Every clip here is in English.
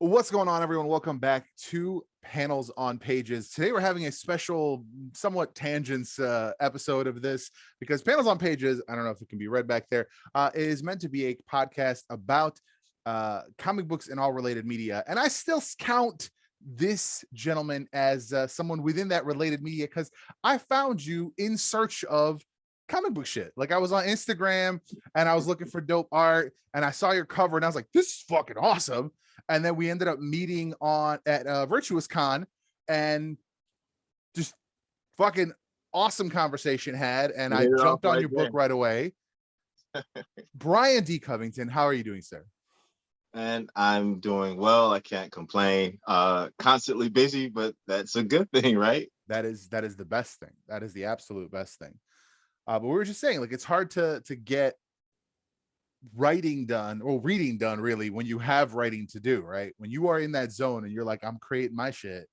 What's going on, everyone? Welcome back to Panels on Pages. Today we're having a special, somewhat tangents episode of this because Panels on Pages, I don't know if it can be read back there, is meant to be a podcast about comic books and all related media. And I still count this gentleman as someone within that related media because I found you in search of comic book shit. Like I was on Instagram and I was looking for dope art and I saw your cover and I was like, this is fucking awesome. And then we ended up meeting at Virtuous Con and just fucking awesome conversation had. And I jumped on your book right away. Bryan D Covington, how are you doing, sir? And I'm doing well. I can't complain. Constantly busy, but that's a good thing, right? That is the best thing. That is the absolute best thing. But we were just saying, like, it's hard to get writing done or reading done really when you have writing to do, right? When you are in that zone and you're like, I'm creating my shit,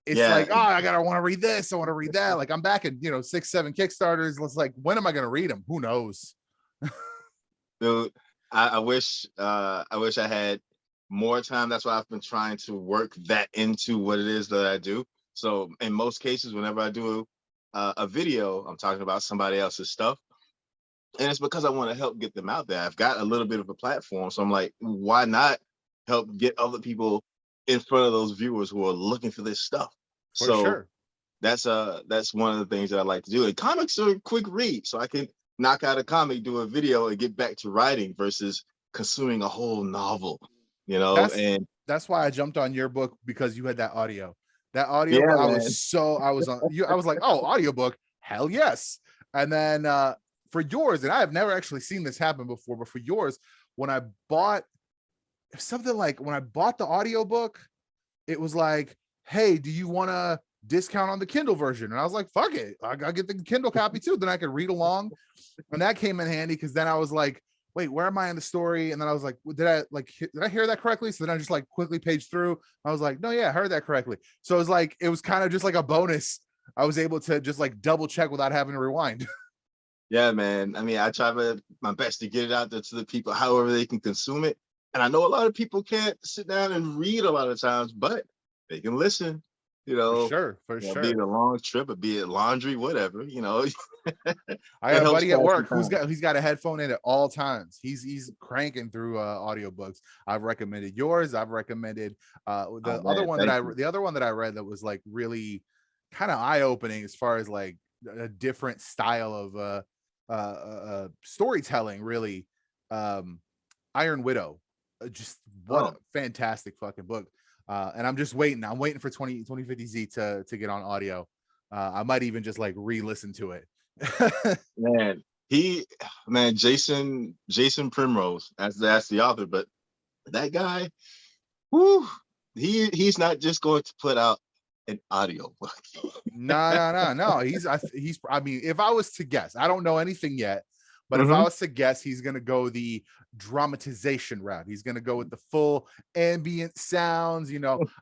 it's like, oh, I want to read this, I want to read that. Like I'm back at 6-7 Kickstarters. It's like, when am I gonna read them? Who knows? Dude, I wish I had more time. That's why I've been trying to work that into what it is that I do. So in most cases, whenever I do a video, I'm talking about somebody else's stuff. And it's because I want to help get them out there. I've got a little bit of a platform. So I'm like, why not help get other people in front of those viewers who are looking for this stuff? Sure. That's one of the things that I like to do. And comics are a quick read. So I can knock out a comic, do a video, and get back to writing versus consuming a whole novel, and that's why I jumped on your book, because you had that audio. That audio, yeah, I was like, oh, audiobook, hell yes. And then for yours, and I have never actually seen this happen before, but for yours, when I bought the audiobook, it was like, hey, do you want a discount on the Kindle version? And I was like, fuck it, I'll get the Kindle copy too. Then I could read along. And that came in handy because then I was like, wait, where am I in the story? And then I was like, did I hear that correctly? So then I just like quickly paged through. I was like, no, yeah, I heard that correctly. So it was kind of just like a bonus. I was able to just like double check without having to rewind. Yeah, man. I mean, I try my best to get it out there to the people, however they can consume it. And I know a lot of people can't sit down and read a lot of times, but they can listen. For sure. Be it a long trip or be it laundry, whatever. I got a buddy at work who's got a headphone in at all times. He's cranking through audiobooks. I've recommended yours. I've recommended the other one that I read that was like really kind of eye-opening as far as like a different style of storytelling, really. Iron Widow, just what a fantastic fucking book. And I'm just waiting. I'm waiting for 2050Z to get on audio. I might even just like re-listen to it. Jason Primrose, that's the author, but that guy, whoo, he's not just going to put out an audio book. No. He's I mean, if I was to guess, I don't know anything yet, but if I was to guess, he's going to go the dramatization route. He's going to go with the full ambient sounds.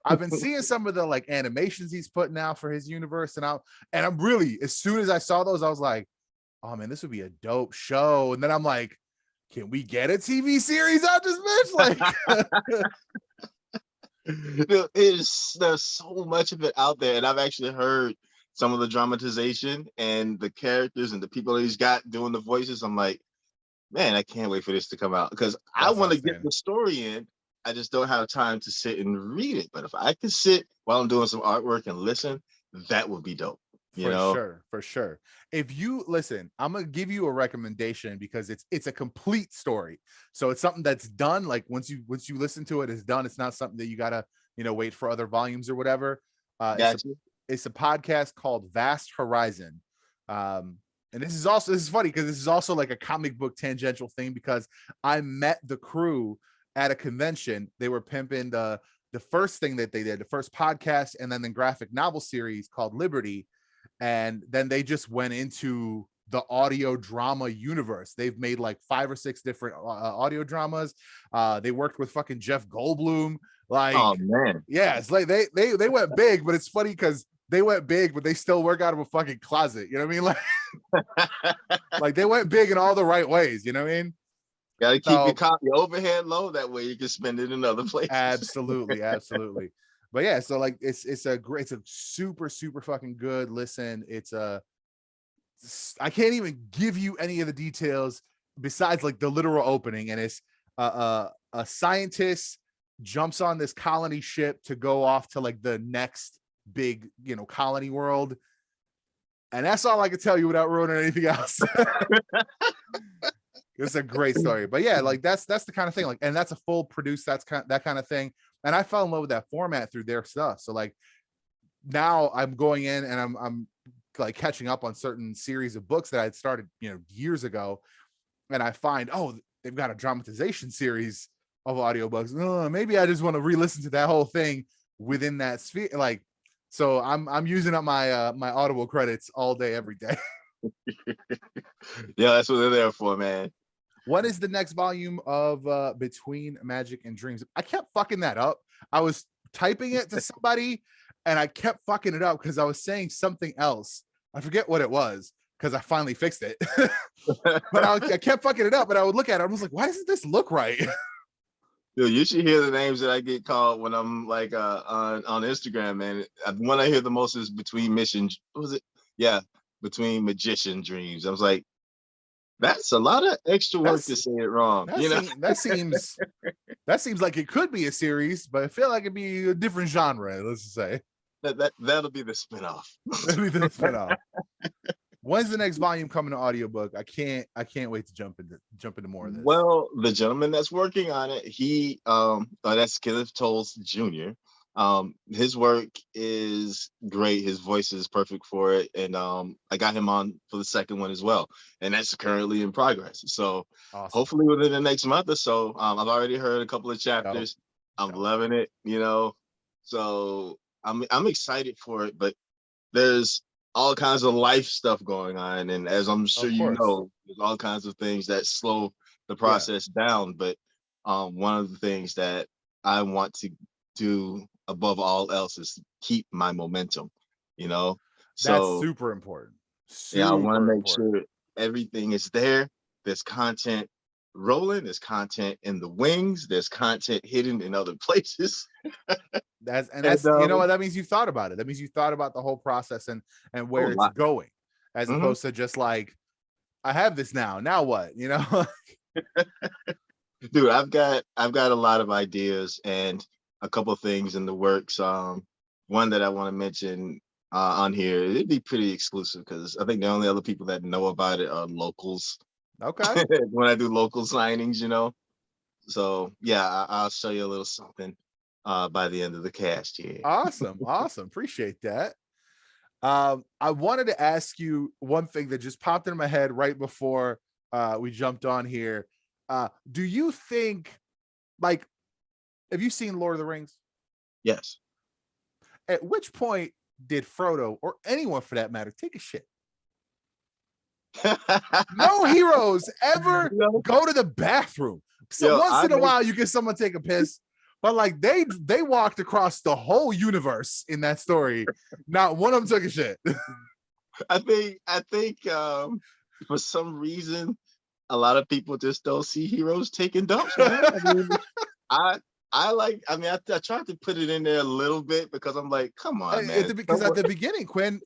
I've been seeing some of the like animations he's putting out for his universe. And I'm really, as soon as I saw those, I was like, oh man, this would be a dope show. And then I'm like, can we get a TV series out this bitch? Like, there's so much of it out there. And I've actually heard some of the dramatization and the characters and the people that he's got doing the voices. I'm like, man, I can't wait for this to come out because I want to get the story in. I just don't have time to sit and read it. But if I could sit while I'm doing some artwork and listen, that would be dope. For sure. If you listen, I'm gonna give you a recommendation because it's a complete story. So it's something that's done. Like once you listen to it, it's done. It's not something that you gotta wait for other volumes or whatever. It's a podcast called Vast Horizon. And this is funny because this is also like a comic book tangential thing because I met the crew at a convention. They were pimping the first thing that they did, the first podcast, and then the graphic novel series called Liberty. And then they just went into the audio drama universe. They've made like 5 or 6 different audio dramas. They worked with fucking Jeff Goldblum. Like, oh man, yeah, it's like they went big, but it's funny because they went big, but they still work out of a fucking closet. You know what I mean? Like, like they went big in all the right ways. You know what I mean? Gotta keep your So copy overhead low. That way you can spend it in other places. absolutely, absolutely. But yeah, so like it's a super super fucking good listen. I can't even give you any of the details besides like the literal opening, and it's a scientist jumps on this colony ship to go off to like the next big, colony world, and that's all I can tell you without ruining anything else. It's a great story, but yeah, like that's the kind of thing, like, and that's a full produced, that kind of thing, and I fell in love with that format through their stuff. So like now I'm going in and I'm like catching up on certain series of books that I'd started, years ago, and I find, oh, they've got a dramatization series of audiobooks. Oh, maybe I just want to re-listen to that whole thing within that sphere. Like, so I'm using up my my Audible credits all day, every day. Yeah, that's what they're there for, man. What is the next volume of Between Magic and Dreams? I kept fucking that up. I was typing it to somebody and I kept fucking it up because I was saying something else. I forget what it was because I finally fixed it. But I kept fucking it up, and I would look at it. I was like, why doesn't this look right? Dude, you should hear the names that I get called when I'm like on Instagram, man. The one I hear the most is Between Mission. What was it? Yeah, Between Magician Dreams. I was like, that's a lot of extra work to say it wrong. That seems like it could be a series, but I feel like it'd be a different genre. Let's just say that'll be the spinoff. that'll be the spinoff. When's the next volume coming to audiobook? I can't wait to jump into more of this. Well, the gentleman that's working on it, that's Kenneth Tolles Jr. His work is great. His voice is perfect for it, and I got him on for the second one as well, and that's currently in progress. So awesome. Hopefully within the next month or so, I've already heard a couple of chapters. I'm loving it, So I'm excited for it, but there's all kinds of life stuff going on, and as I'm sure you know, there's all kinds of things that slow the process down. But one of the things that I want to do above all else is keep my momentum, So that's super important. I want to make sure everything is there. There's content rolling, there's content in the wings, there's content hidden in other places. That's you know what that means. You thought about it. That means you thought about the whole process and where it's going, as opposed to just like, I have this now what, Dude, I've got a lot of ideas and a couple of things in the works. One that I want to mention on here, it'd be pretty exclusive because I think the only other people that know about it are locals. Okay. When I do local signings, So yeah, I'll show you a little something by the end of the cast here. Awesome. Appreciate that. I wanted to ask you one thing that just popped in my head right before we jumped on here. Do you think, like, have you seen Lord of the Rings? Yes. At which point did Frodo, or anyone for that matter, take a shit? No heroes ever go to the bathroom. So once in a while you get someone take a piss, but like they walked across the whole universe in that story. Not one of them took a shit. I think for some reason a lot of people just don't see heroes taking dumps, man. I tried to put it in there a little bit because I'm like, come on, man. Because at the beginning, Quinn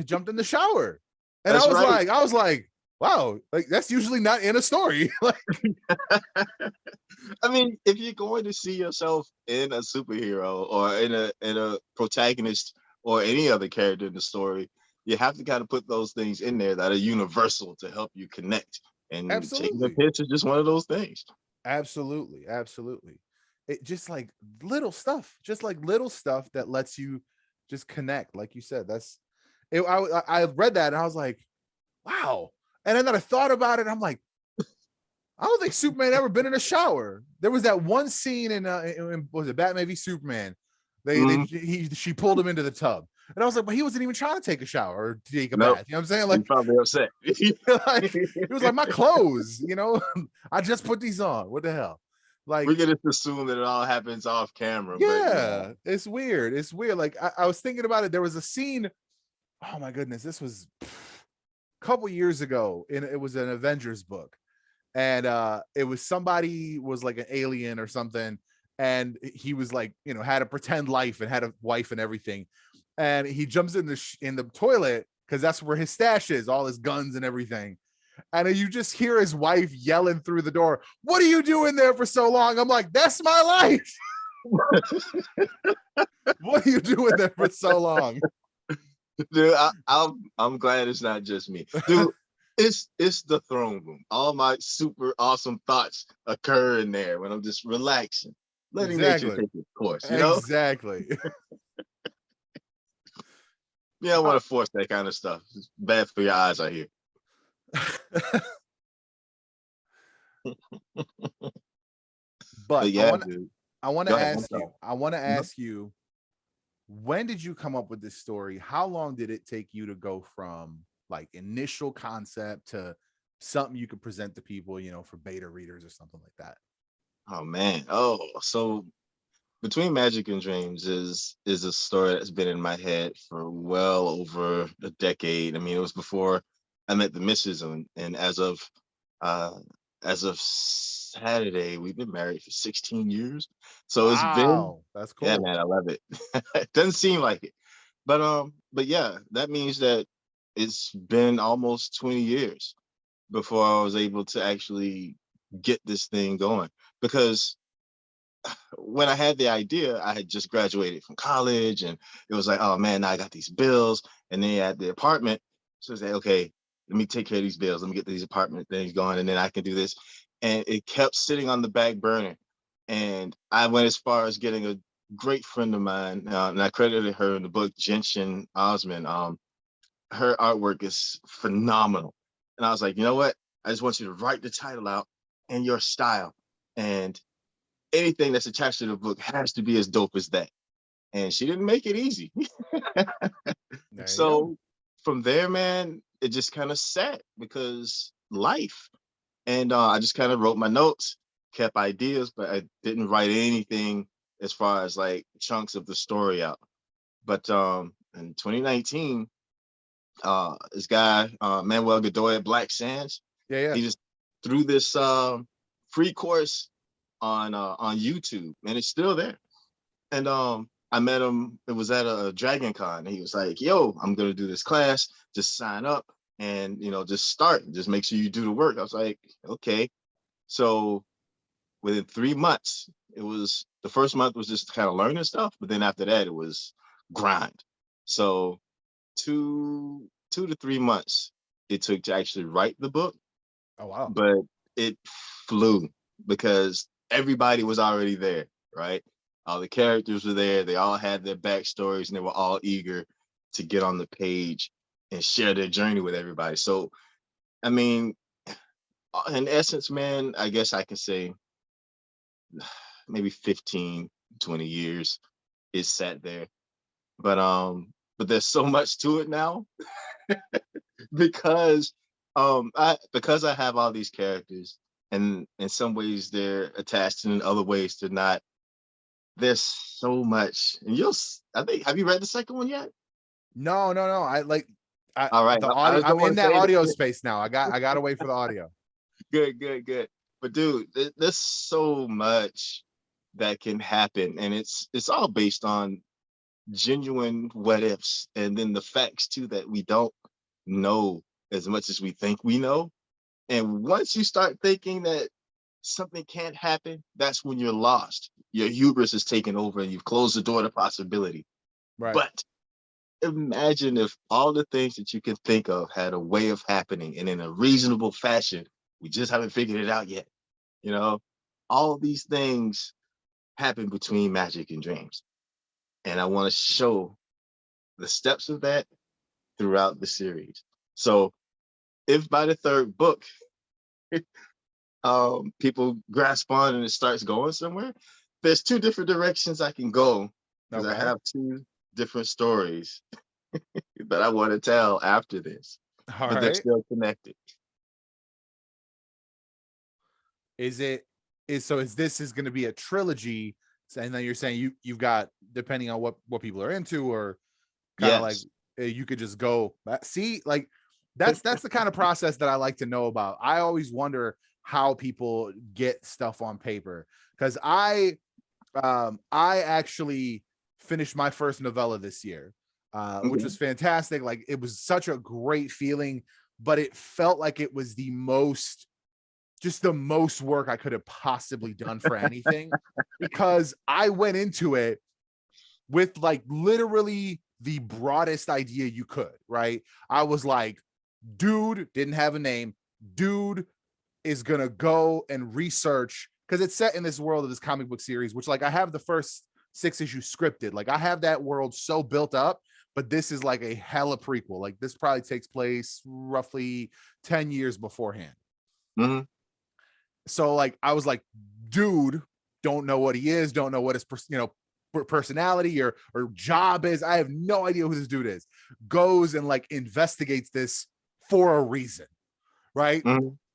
jumped in the shower. And I was like, wow, like that's usually not in a story. Like, I mean, if you're going to see yourself in a superhero or in a protagonist or any other character in the story, you have to kind of put those things in there that are universal to help you connect. And taking the piss is just one of those things. Absolutely. It just like little stuff that lets you just connect. Like you said, that's it. I read that and I was like, wow. And then I thought about it. I'm like, I don't think Superman ever been in a shower. There was that one scene in was it Batman v Superman? She pulled him into the tub, and I was like, but he wasn't even trying to take a shower or take a bath. You know what I'm saying? Like, he's probably upset. Like, it was like my clothes. I just put these on. What the hell? Like, we can just assume that it all happens off camera. Yeah, but, it's weird. Like I was thinking about it. There was a scene. Oh my goodness, this was a couple years ago. It was an Avengers book. and it was somebody was like an alien or something, and he was like, you know, had a pretend life and had a wife and everything, and he jumps in the toilet because that's where his stash is, all his guns and everything. And you just hear his wife yelling through the door, "What are you doing there for so long?" I'm like, that's my life. What are you doing there for so long? Dude, I'm glad it's not just me. Dude, it's the throne room. All my super awesome thoughts occur in there when I'm just relaxing, letting nature Exactly. take its course, you know? Exactly. Yeah, I want to force that kind of stuff. It's bad for your eyes, I hear. But But yeah, dude. I want Go to ahead. I'm ask sorry. you, I want to Mhm. ask you, when did you come up with this story? How long did it take you to go from like initial concept to something you could present to people, you know, for beta readers or something like that? Oh man. Oh, so Between Magic and Dreams is a story that's been in my head for well over a decade. I mean, it was before I met the missus, and uh as of Saturday, we've been married for 16 years. So it's been, Wow, that's yeah, cool. man, I love it. It doesn't seem like it. But yeah, that means that it's been almost 20 years before I was able to actually get this thing going. Because when I had the idea, I had just graduated from college, and it was like, oh man, now I got these bills, and then at the apartment, so it's like, okay, let me take care of these bills, let me get these apartment things going, and then I can do this. And it kept sitting on the back burner, and I went as far as getting a great friend of mine, and I credited her in the book, Genshin Osmond. Her artwork is phenomenal, and I was like, you know what? I just want you to write the title out in your style, and anything that's attached to the book has to be as dope as that. And she didn't make it easy. There you go. So from there, man, it just kind of sat because life. And I just kind of wrote my notes, kept ideas, but I didn't write anything as far as like chunks of the story out. But in 2019, this guy, Manuel Godoy at Black Sands, Yeah, yeah. he just threw this free course on YouTube, and it's still there. And I met him. It was at a Dragon Con. And he was like, "Yo, I'm gonna do this class. Just sign up, and just start. Just make sure you do the work." I was like, "Okay." So within 3 months, it was the first month was just kind of learning stuff, but then after that, it was grind. So 2 to 3 months it took to actually write the book, Oh wow. but it flew because everybody was already there, right? All the characters were there. They all had their backstories, and they were all eager to get on the page and share their journey with everybody. So, I mean, in essence, man, I guess I can say maybe 15, 20 years it sat there. But there's so much to it now because because I have all these characters, and in some ways they're attached and in other ways they're not. There's so much, and I think, have you read the second one yet? No, no, no. I like All right, the I audio. just don't I'm in want to that say audio that. space now. I gotta wait for the audio. Good, good, good. But dude, there's so much that can happen, and it's all based on genuine what ifs, and then the facts too that we don't know as much as we think we know. And once you start thinking that something can't happen, that's when you're lost. Your hubris is taken over, and you've closed the door to possibility. Right. But imagine if all the things that you can think of had a way of happening and in a reasonable fashion. We just haven't figured it out yet. You know, all these things happen between magic and dreams. And I want to show the steps of that throughout the series. So if by the third book, people grasp on and it starts going somewhere, there's two different directions I can go because I Okay. have two different stories that I want to tell after this, All but they're right. still connected. Is it is this is going to be a trilogy? And then you're saying you've got, depending on what people are into, or kind of like Yes. you could just go see, like that's the kind of process that I like to know about. I always wonder how people get stuff on paper. Because I actually finished my first novella this year, which was fantastic. Like, it was such a great feeling, but it felt like it was the most work I could have possibly done for anything, because I went into it with like literally the broadest idea you could, right? I was like, dude didn't have a name. Dude is gonna go and research, because it's set in this world of this comic book series, which, like, I have the first 6 issues scripted. Like, I have that world so built up, but this is like a hella prequel. Like, this probably takes place roughly 10 years beforehand. So like, I was like, dude, don't know what he is, don't know what his personality or job is. I have no idea who this dude is. Goes and like investigates this for a reason, right?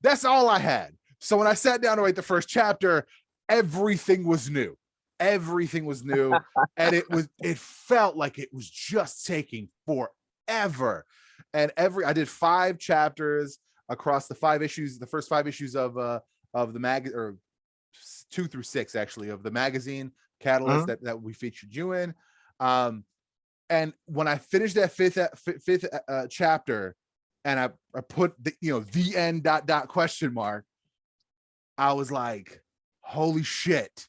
That's all I had. So when I sat down to write the first chapter, everything was new. Everything was new. And it felt like it was just taking forever. And I did 5 chapters across the 5 issues, the first 5 issues of the mag, or 2 through 6 actually, of the magazine Catalyst that we featured you in. And when I finished that fifth chapter, and I put the end ... question mark, I was like, holy shit.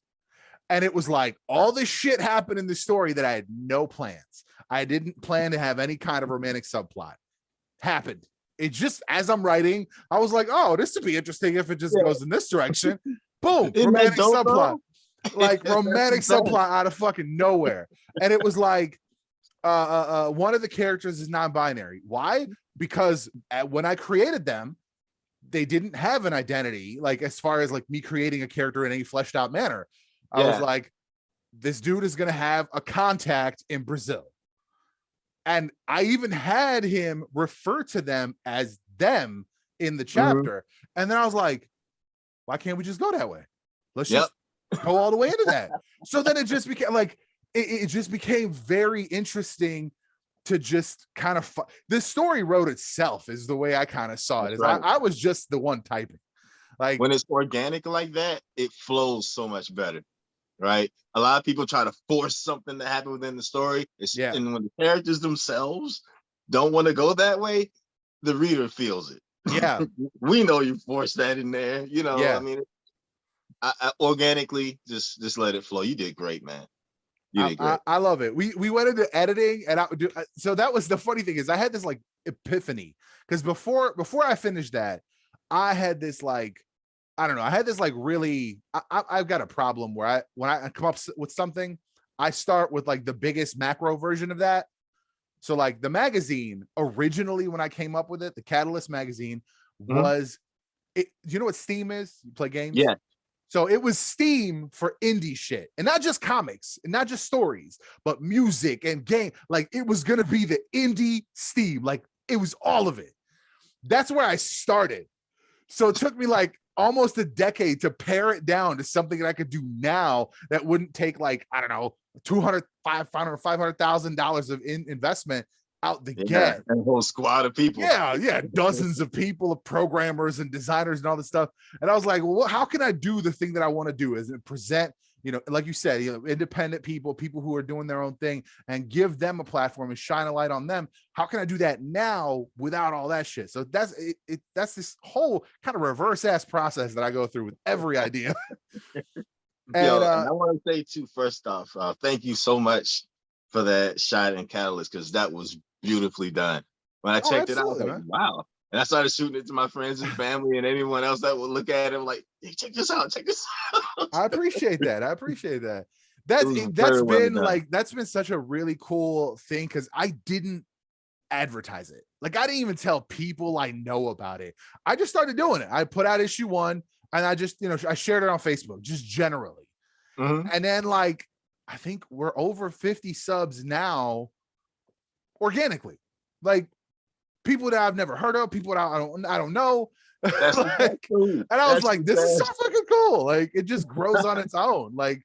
And it was like, all this shit happened in the story that I had no plans. I didn't plan to have any kind of romantic subplot. Happened. It just, as I'm writing, I was like, oh, this would be interesting if it just goes in this direction. Boom, romantic subplot. Like, romantic subplot out of fucking nowhere. And it was like, one of the characters is non-binary. Why? Because when I created them, they didn't have an identity, like, as far as like me creating a character in any fleshed out manner. I was like, this dude is going to have a contact in Brazil. And I even had him refer to them as them in the chapter. And then I was like, why can't we just go that way? Let's just go all the way into that. So then it just became like, it just became very interesting to just kind of, this story wrote itself, is the way I kind of saw it. Is right. I was just the one typing. Like, when it's organic like that, it flows so much better. Right, a lot of people try to force something to happen within the story. And when the characters themselves don't want to go that way, the reader feels it. Yeah, we know you forced that in there. I mean, I organically just let it flow. You did great, man. You did great. I love it. We went into editing, and so that was the funny thing, is I had this like epiphany, because before I finished that, I had this like, I don't know. I had this like really, I've got a problem where when I come up with something, I start with like the biggest macro version of that. So like the magazine originally, when I came up with it, the Catalyst magazine was it. Do you know what Steam is? You play games? Yeah. So it was Steam for indie shit, and not just comics and not just stories, but music and game. Like, it was going to be the indie Steam. Like, it was all of it. That's where I started. So it took me like almost a decade to pare it down to something that I could do now that wouldn't take like, I don't know, $500,000 of investment out the gate. And a whole squad of people. Yeah, dozens of people, of programmers and designers and all this stuff. And I was like, well, how can I do the thing that I want to do? Is it present, like you said, independent people who are doing their own thing, and give them a platform and shine a light on them. How can I do that now without all that shit? So that's it. That's this whole kind of reverse ass process that I go through with every idea. And I want to say too, first off, thank you so much for that shot in Catalyst, because that was beautifully done. When I checked it out, I was like, wow. And I started shooting it to my friends and family and anyone else that would look at it like, hey, check this out. I appreciate that. That's been such a really cool thing, because I didn't advertise it. Like, I didn't even tell people I know about it. I just started doing it. I put out issue 1, and I just, I shared it on Facebook, just generally. And then like, I think we're over 50 subs now organically. Like, people that I've never heard of, people that I don't know. And I was like, this is so fucking cool. Like, it just grows on its own. Like,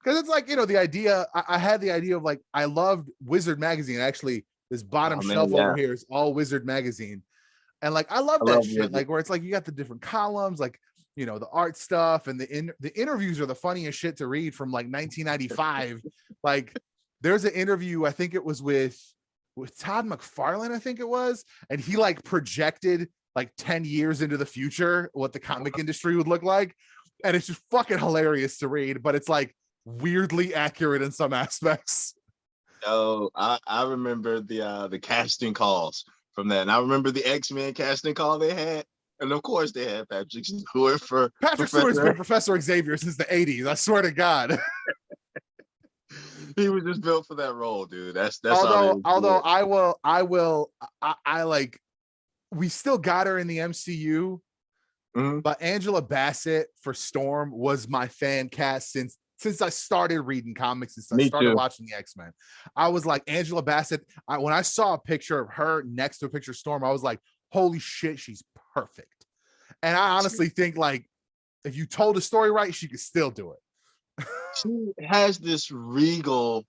because it's like, the idea, I had the idea of like, I loved Wizard magazine. Actually, this bottom shelf over here is all Wizard magazine. And like, I love that shit. Like, where it's like, you got the different columns, like the art stuff, and the interviews are the funniest shit to read from like 1995. Like there's an interview, I think it was with Todd McFarlane, I think it was, and he like projected like 10 years into the future what the comic industry would look like, and it's just fucking hilarious to read, but it's like weirdly accurate in some aspects. Oh, I remember the casting calls from that, and I remember the X-Men casting call they had, and of course they had Patrick Stewart for Patrick Stewart's been Professor Xavier since the 80s. I swear to God. He was just built for that role, dude. That's although I like, we still got her in the MCU, but Angela Bassett for Storm was my fan cast since I started reading comics, since I started watching the X-Men. I was like, Angela Bassett, when I saw a picture of her next to a picture of Storm, I was like, holy shit, she's perfect. And I honestly think like if you told the story right, she could still do it. She has this regal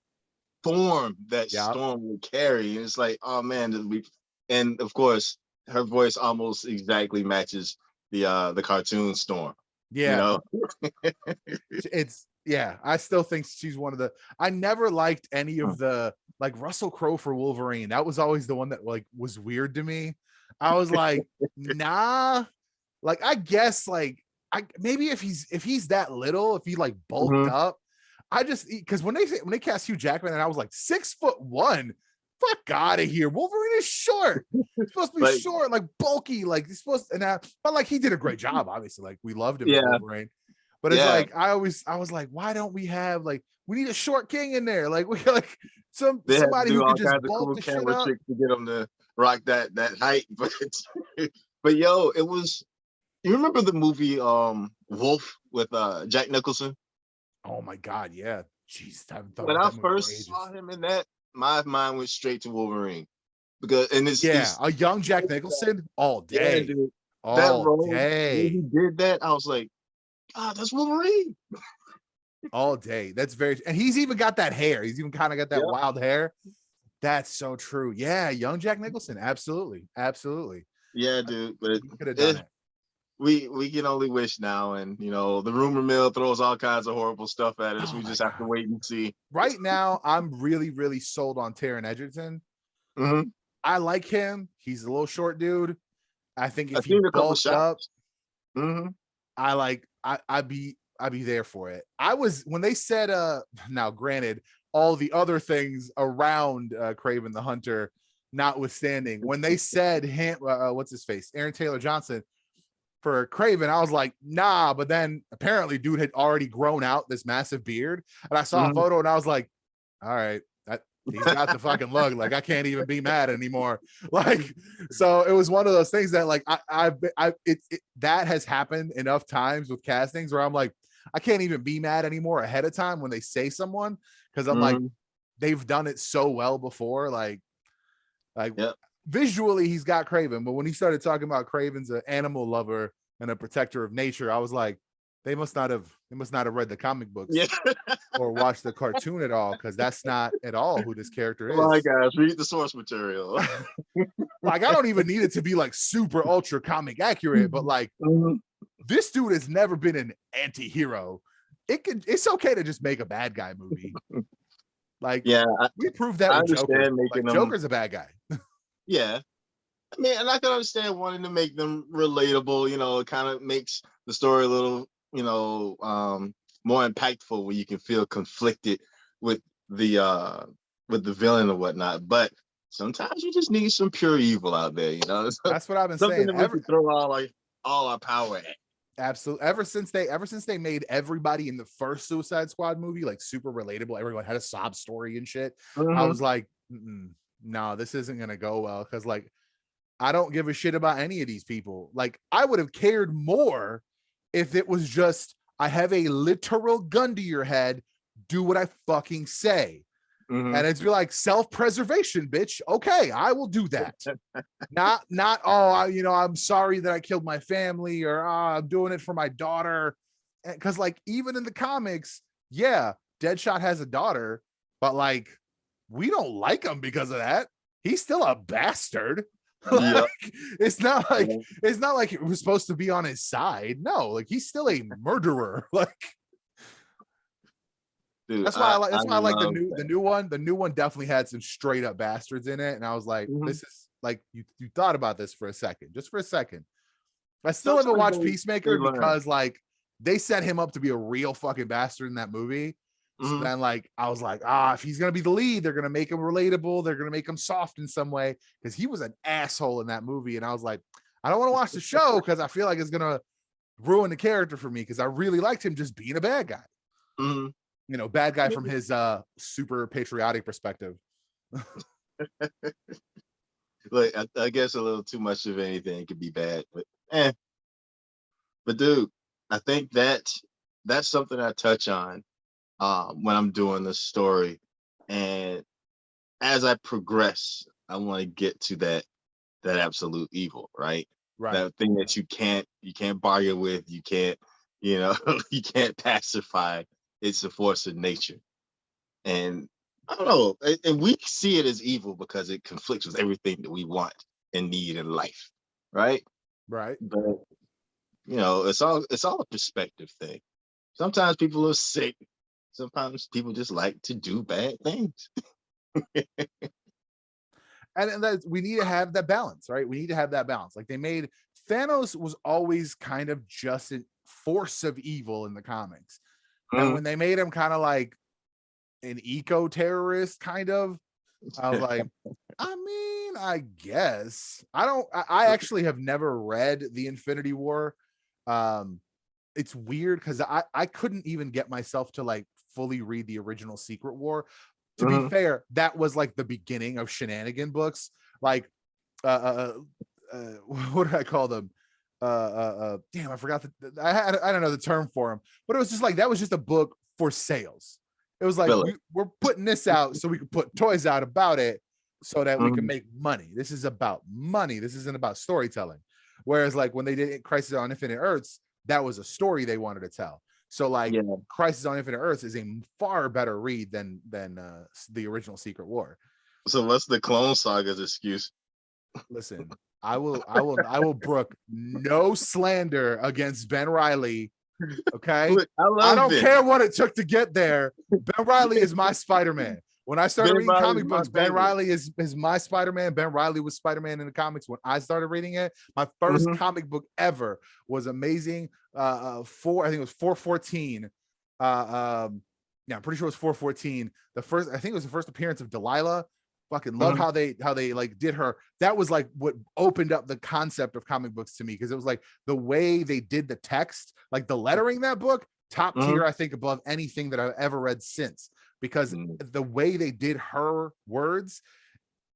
form that Storm would carry, and it's like, oh man, and of course her voice almost exactly matches the cartoon Storm. Yeah, it's I still think she's one of the. I never liked any of the like Russell Crowe for Wolverine. That was always the one that like was weird to me. I was like, nah. Like I guess like maybe if he's that little, if he like bulked up, I just, because when they cast Hugh Jackman and I was like 6'1", fuck out of here. Wolverine is short. He's supposed to be short, like bulky, like he's supposed to, but like he did a great job, obviously. Like we loved him as Wolverine. But it's like I was like, why don't we have like, we need a short king in there? Like we like somebody who can just bulk the shit up to get him to rock that height. But yo, it was. You remember the movie Wolf with Jack Nicholson? Oh my God, yeah. Jeez, when I first saw him in that, my mind went straight to Wolverine, because it's a young Jack Nicholson all day, dude. All that role, day. When he did that, I was like, God, that's Wolverine. All day. That's very, and he's even got that hair. He's even kind of got that wild hair. That's so true. Yeah, young Jack Nicholson. Absolutely. Yeah, dude. But he could have done it. We can only wish now, and the rumor mill throws all kinds of horrible stuff at us. We just have to wait and see. Right now, I'm really, really sold on Taron Egerton. I like him. He's a little short dude. I think if he bulked up, I'd be there for it. I was, when they said now granted, all the other things around Kraven the Hunter notwithstanding, when they said him, what's his face, Aaron Taylor Johnson for Kraven, I was like, nah. But then apparently dude had already grown out this massive beard, and I saw a photo and I was like, all right, he's got the fucking look. Like I can't even be mad anymore. Like, so it was one of those things that like that has happened enough times with castings where I'm like, I can't even be mad anymore ahead of time when they say someone, because I'm like, they've done it so well before. Like visually he's got Kraven, but when he started talking about Kraven's an animal lover and a protector of nature, I was like, they must not have read the comic books or watched the cartoon at all, because that's not at all who this character is. Oh my gosh, read the source material. Like I don't even need it to be like super ultra comic accurate, but like this dude has never been an anti-hero. It's okay to just make a bad guy movie. Like we proved that with Joker. Like, Joker's a bad guy. Yeah. I mean, and I can understand wanting to make them relatable, it kind of makes the story a little, more impactful when you can feel conflicted with the villain or whatnot. But sometimes you just need some pure evil out there, That's what I've been saying. That we can throw all our power at. Absolutely. Ever since they made everybody in the first Suicide Squad movie like super relatable, everyone had a sob story and shit. I was like, no, this isn't gonna go well, because like I don't give a shit about any of these people. Like I would have cared more if it was just, I have a literal gun to your head, do what I fucking say. And it's be like, self-preservation, bitch. Okay, I will do that. not I'm sorry that I killed my family, or I'm doing it for my daughter. Because like even in the comics, Deadshot has a daughter, but like we don't like him because of that. He's still a bastard. Yep. It's not like Yeah. it's not like it was supposed to be on his side. No, like he's still a murderer. Like Dude, that's why I like I that's why I like the love new that. the new one. The new one definitely had some straight up bastards in it. And I was like, Mhm. this is like you thought about this for a second, just for a second. I still haven't Sometimes watched they Peacemaker learn. because like they set him up to be a real fucking bastard in that movie. So Mhm. then like I was like, if he's gonna be the lead, they're gonna make him relatable, they're gonna make him soft in some way because he was an asshole in that movie. And I was like, I don't want to watch the show because I feel like it's gonna ruin the character for me because I really liked him just being a bad guy. Mhm. You know, bad guy from his super patriotic perspective. Like I guess a little too much of anything could be bad, but eh. But dude, I think that's something I touch on when I'm doing the story, and as I progress, I want to get to that absolute evil, right? Right. That thing that you can't bargain with, you can't, you know, you can't pacify. It's a force of nature, and I don't know, and we see it as evil because it conflicts with everything that we want and need in life, right? Right. But it's all a perspective thing. Sometimes people are sick. Sometimes people just like to do bad things. And that we need to have that balance, right? We need to have that balance. Like they made Thanos was always kind of just a force of evil in the comics. And Mhm. when they made him kind of like an eco terrorist, kind of, I was like, I mean, I guess I actually have never read the Infinity War. Um, it's weird because I couldn't even get myself to like fully read the original Secret War. To be Mhm. fair, that was like the beginning of shenanigan books. Like, what did I call them? Damn, I forgot I don't know the term for them, but it was just like that was just a book for sales. It was like Filler. we're putting this out so we can put toys out about it so that we can Mhm. make money. This is about money. This isn't about storytelling. Whereas like when they did Crisis on Infinite Earths, that was a story they wanted to tell. So like Yeah. Crisis on Infinite Earths is a far better read than the original Secret War. So what's the Clone Saga's excuse? Listen, I will brook no slander against Ben Riley. Okay, Look, I I love don't Ben. care what it took to get there. Ben Riley is my Spider-Man. When I started Ben reading Riley's comic my books, Ben favorite. Riley is my Spider-Man. Ben Riley was Spider-Man in the comics when I started reading it. My first Mhm. comic book ever was Amazing. I think it was 414. Yeah, I'm pretty sure it was 414. The first, I think it was the first appearance of Delilah. Fucking love Mhm. how they like did her. That was like what opened up the concept of comic books to me because it was like the way they did the text, like the lettering that book, top tier, Mhm. I think above anything that I've ever read since. Because Mhm. the way they did her words,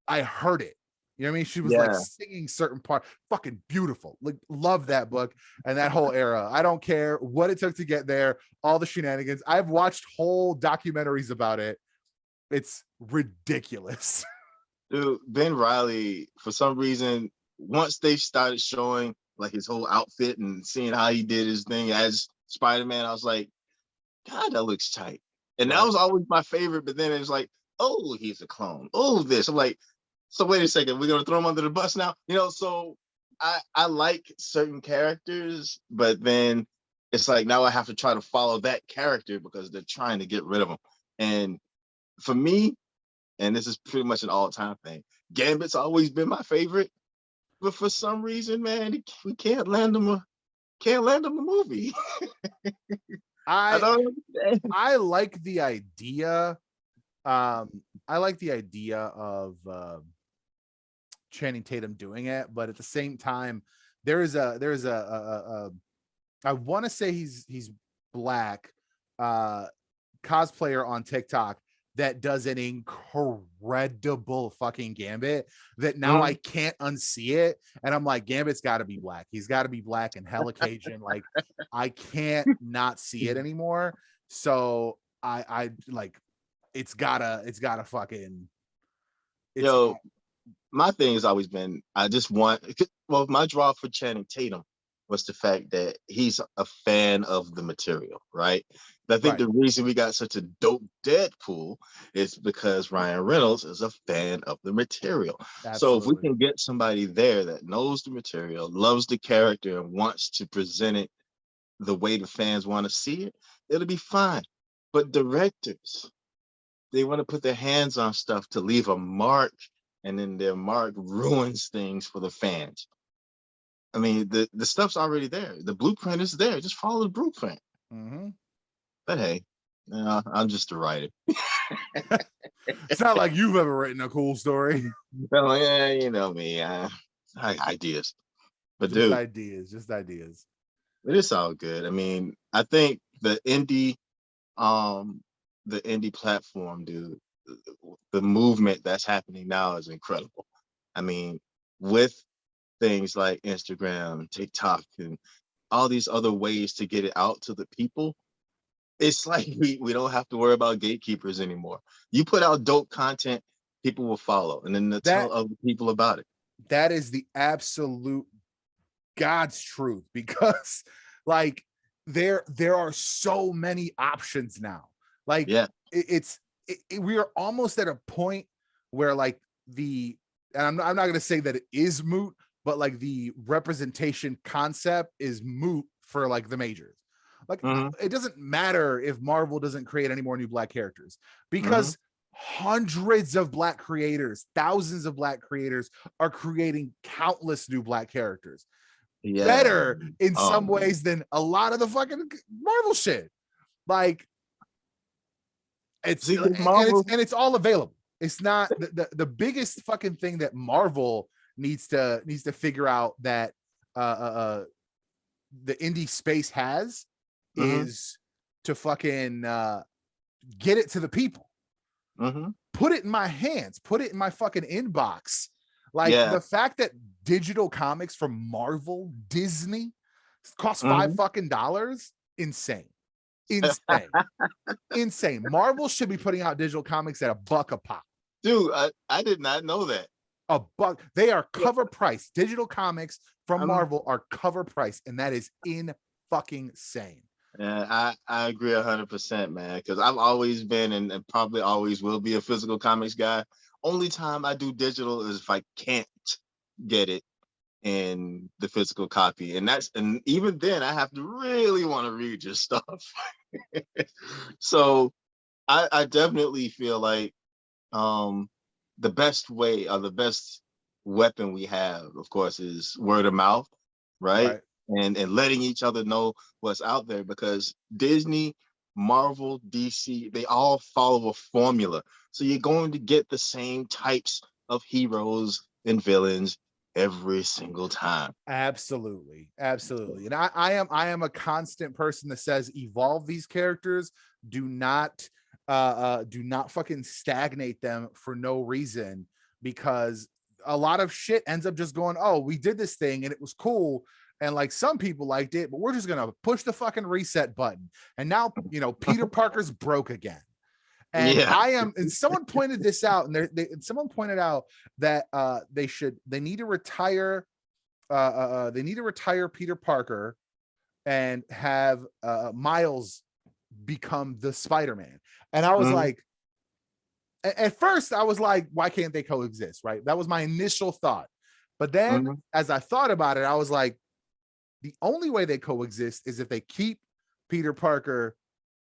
I heard it. You know what I mean? She was like Yeah. singing certain part, fucking beautiful. Like, love that book and that whole era. I don't care what it took to get there, all the shenanigans. I've watched whole documentaries about it. It's ridiculous. Dude, Ben Riley, for some reason, once they started showing like his whole outfit and seeing how he did his thing as Spider-Man, I was like, God, that looks tight. And that Right. was always my favorite, but then it was like, oh, he's a clone. Oh, this. I'm like, so wait a second, we're gonna throw him under the bus now? So I like certain characters, but then it's like now I have to try to follow that character because they're trying to get rid of him. And for me, and this is pretty much an all-time thing. Gambit's always been my favorite, but for some reason, man, we can't land him a movie. I I don't understand. I like the idea. I like the idea of Channing Tatum doing it, but at the same time, there's a I want to say he's black uh cosplayer on TikTok that does an incredible fucking Gambit that now I Mhm. can't unsee it. And I'm like, Gambit's got to be black. He's got to be black and hella Cajun. Like, I can't not see it anymore. So I like it's gotta fucking it's Yo, my thing has always been I just want, well, my draw for Channing Tatum was the fact that he's a fan of the material, right? I think Right. the reason we got such a dope Deadpool is because Ryan Reynolds is a fan of the material. So if we Absolutely. can get somebody there that knows the material, loves the character, and wants to present it the way the fans want to see it, it'll be fine. But directors, they want to put their hands on stuff to leave a mark, and then their mark ruins things for the fans. I mean, the stuff's already there. The blueprint is there. Just follow the blueprint. Hmm. But hey, I'm just a writer. It's not like you've ever written a cool story. Well, yeah, you know me. Ideas. But Just dude, ideas, just ideas. it is all good. I mean, I think um, the indie platform, dude, the movement that's happening now is incredible. I mean, with things like Instagram, TikTok, and all these other ways to get it out to the people, it's like we don't have to worry about gatekeepers anymore. You put out dope content, people will follow, and then they'll That tell other people about it. that is the absolute God's truth, because like there are so many options now. Like Yeah. we are almost at a point where like and I'm not going to say that it is moot, but like the representation concept is moot for like the majors. Like Hmm. it doesn't matter if Marvel doesn't create any more new black characters, Hmm. because hundreds of black creators, thousands of black creators are creating countless new black characters, Yeah. better in Oh some man. ways than a lot of the fucking Marvel shit. Like See, because Marvel. it's all available. It's not the biggest fucking thing that Marvel needs to figure out that the indie space has Hmm. is to fucking get it to the people. Hmm. Put it in my hands, put it in my fucking inbox. Like Yeah. the fact that digital comics from Marvel, Disney cost five Hmm. fucking dollars, insane. Insane. Insane. Marvel should be putting out digital comics at $1 a pop. Dude, I did not know that. $1. They are cover price. Digital comics from I'm Marvel are cover price, and that is in fucking sane. I agree 100%, man. Because I've always been and probably always will be a physical comics guy. Only time I do digital is if I can't get it in the physical copy, and even then I have to really want to read your stuff. So I definitely feel like um the best way or the best weapon we have, of course, is word of mouth, right? Right. And letting each other know what's out there, because Disney, Marvel, DC, they all follow a formula. So you're going to get the same types of heroes and villains every single time. Absolutely. Absolutely. And I am a constant person that says evolve these characters. Do not fucking stagnate them for no reason, because a lot of shit ends up just going, oh, we did this thing and it was cool. And like some people liked it, but we're just gonna push the fucking reset button. And now, Peter Parker's broke again. And Yeah. and someone pointed this out, and someone pointed out that they need to retire Peter Parker and have Miles become the Spider-Man. And I was Mhm. like, at first I was like, why can't they coexist? Right. That was my initial thought. But then Mhm. as I thought about it, I was like, the only way they coexist is if they keep Peter Parker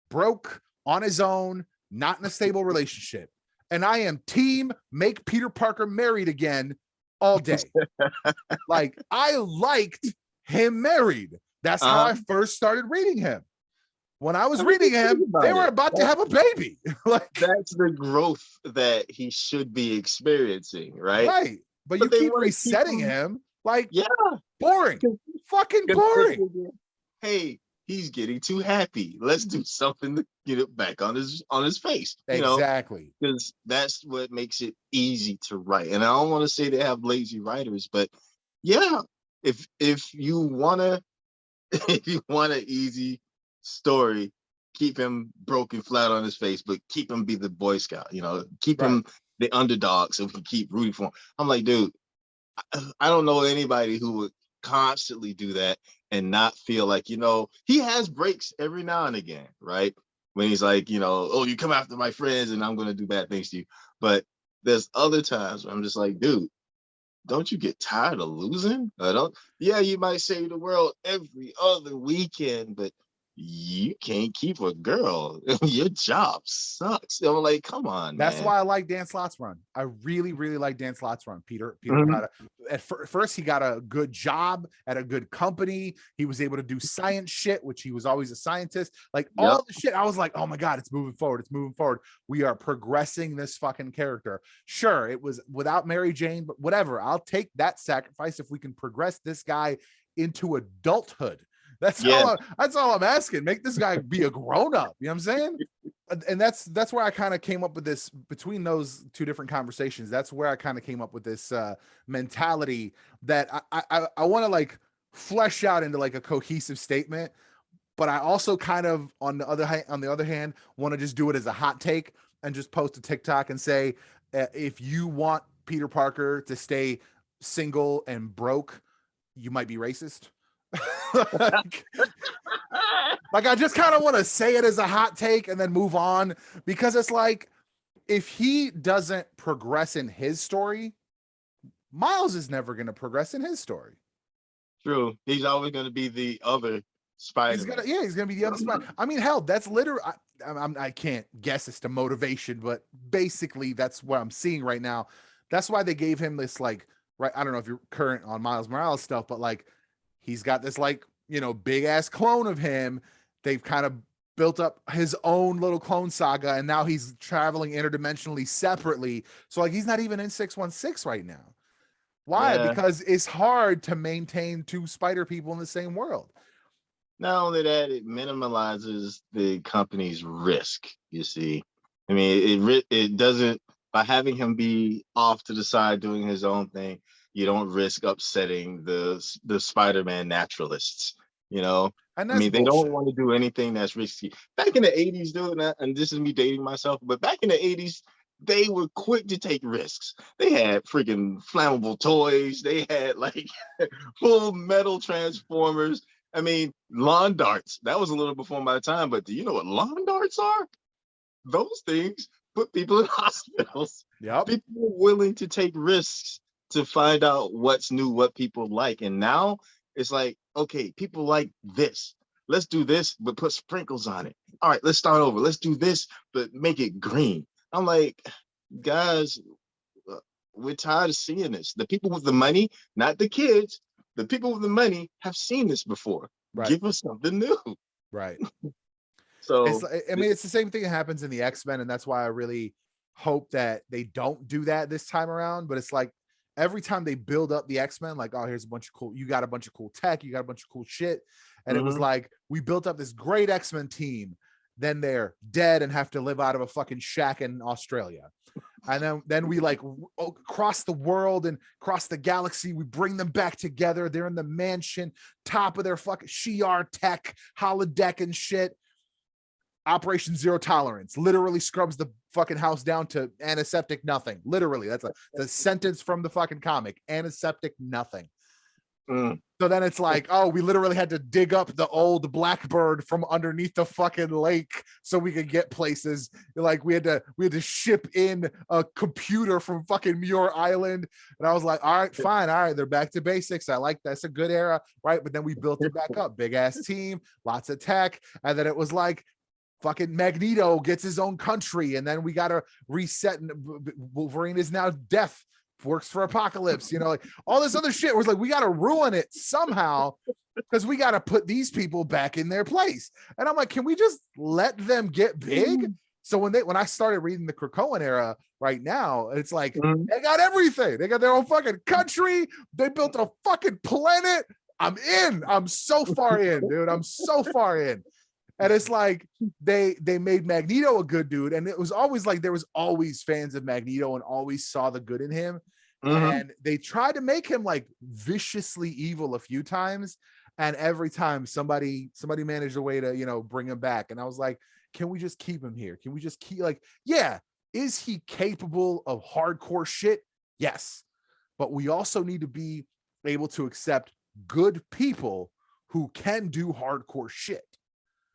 broke on his own, not in a stable relationship. And I am team make Peter Parker married again all day. Like I liked him married. That's how Uh, I first started reading him. When I was I mean, reading just think him, they about were it. about to have a baby. Like, That's the growth that he should be experiencing, right? right. But you But they keep want to keep resetting him, him. Like, yeah, boring. Fucking because boring. hey, he's getting too happy. Let's do something to get it back on his face, Exactly. because that's what makes it easy to write. And I don't want to say they have lazy writers, but yeah, if you wanna if you want an easy story, keep him broken flat on his face, but keep him be the Boy Scout, keep Right. him the underdog so we can keep rooting for him. I'm like, dude, I don't know anybody who would constantly do that and not feel like, he has breaks every now and again, right? When he's like, oh, you come after my friends and I'm going to do bad things to you. But there's other times where I'm just like, dude, don't you get tired of losing? I don't. Yeah, you might save the world every other weekend, but you can't keep a girl. Your job sucks. I'm like, come on, That's man. why I like Dan Slott's run. I really, really like Dan Slott's run. Peter Mhm. got first he got a good job at a good company. He was able to do science shit, which he was always a scientist. Like Yep. all the shit, I was like, oh my god, it's moving forward. It's moving forward. We are progressing this fucking character. Sure, it was without Mary Jane, but whatever. I'll take that sacrifice if we can progress this guy into adulthood. That's Yeah. all I'm asking. Make this guy be a grown up. You know what I'm saying? And that's where I kind of came up with this between those two different conversations. That's where I kind of came up with this mentality that I want to like flesh out into like a cohesive statement, but I also kind of on the other hand want to just do it as a hot take and just post a TikTok and say if you want Peter Parker to stay single and broke, you might be racist. Like I just kind of want to say it as a hot take and then move on, because it's like if he doesn't progress in his story, Miles is never going to progress in his story. True. He's always going to be the other Spider-Man. He's gonna be the other Spider. I mean, hell, that's literally. I can't guess as to motivation, but basically that's what I'm seeing right now. That's why they gave him this like, right. I don't know if you're current on Miles Morales stuff, but like he's got this like, big ass clone of him. They've kind of built up his own little clone saga, and now he's traveling interdimensionally separately. So like he's not even in 616 right now. Why? Yeah. Because it's hard to maintain two spider people in the same world. Not only that, it minimalizes the company's risk. You see, I mean, it doesn't, by having him be off to the side doing his own thing. You don't risk upsetting the Spider-Man naturalists. And I that's mean, they bullshit. don't want to do anything that's risky. Back in the '80s, dude, and this is me dating myself, but back in the '80s, they were quick to take risks. They had freaking flammable toys. They had like full metal transformers. I mean, lawn darts. That was a little before my time, but do you know what lawn darts are? Those things put people in hospitals. Yep. People were willing to take risks to find out what's new, what people like. And now it's like, okay, people like this. Let's do this, but put sprinkles on it. All right, let's start over. Let's do this, but make it green. I'm like, guys, we're tired of seeing this. The people with the money, not the kids, the people with the money have seen this before. Right. Give us something new. Right. So it's the same thing that happens in the X-Men, and that's why I really hope that they don't do that this time around. But it's like every time they build up the X-Men, like, oh, here's a bunch of cool, you got a bunch of cool tech, you got a bunch of cool shit. And it was like, we built up this great X-Men team, then they're dead and have to live out of a fucking shack in Australia. And then we like cross the world and cross the galaxy. We bring them back together. They're in the mansion, top of their fucking Shi'ar tech, holodeck and shit. Operation Zero Tolerance literally scrubs the fucking house down to antiseptic nothing. Literally, that's the sentence from the fucking comic. Antiseptic nothing. So then it's like, oh, we literally had to dig up the old Blackbird from underneath the fucking lake so we could get places. Like we had to ship in a computer from fucking Muir Island. And I was like, all right, fine. All right, they're back to basics. I like that's a good era, right? But then we built it back up. Big ass team, lots of tech. And then it was like, fucking Magneto gets his own country, and then we got to reset. And Wolverine is now deaf, works for Apocalypse, like all this other shit was like, we got to ruin it somehow because we got to put these people back in their place. And I'm like, can we just let them get big? So when I started reading the Krakoan era right now, it's like they got everything. They got their own fucking country. They built a fucking planet. I'm in. I'm so far in, dude. I'm so far in. And it's like they made Magneto a good dude. And it was always like there was always fans of Magneto and always saw the good in him. And they tried to make him like viciously evil a few times. And every time somebody managed a way to, bring him back. And I was like, can we just keep him here? Can we just keep is he capable of hardcore shit? Yes. But we also need to be able to accept good people who can do hardcore shit.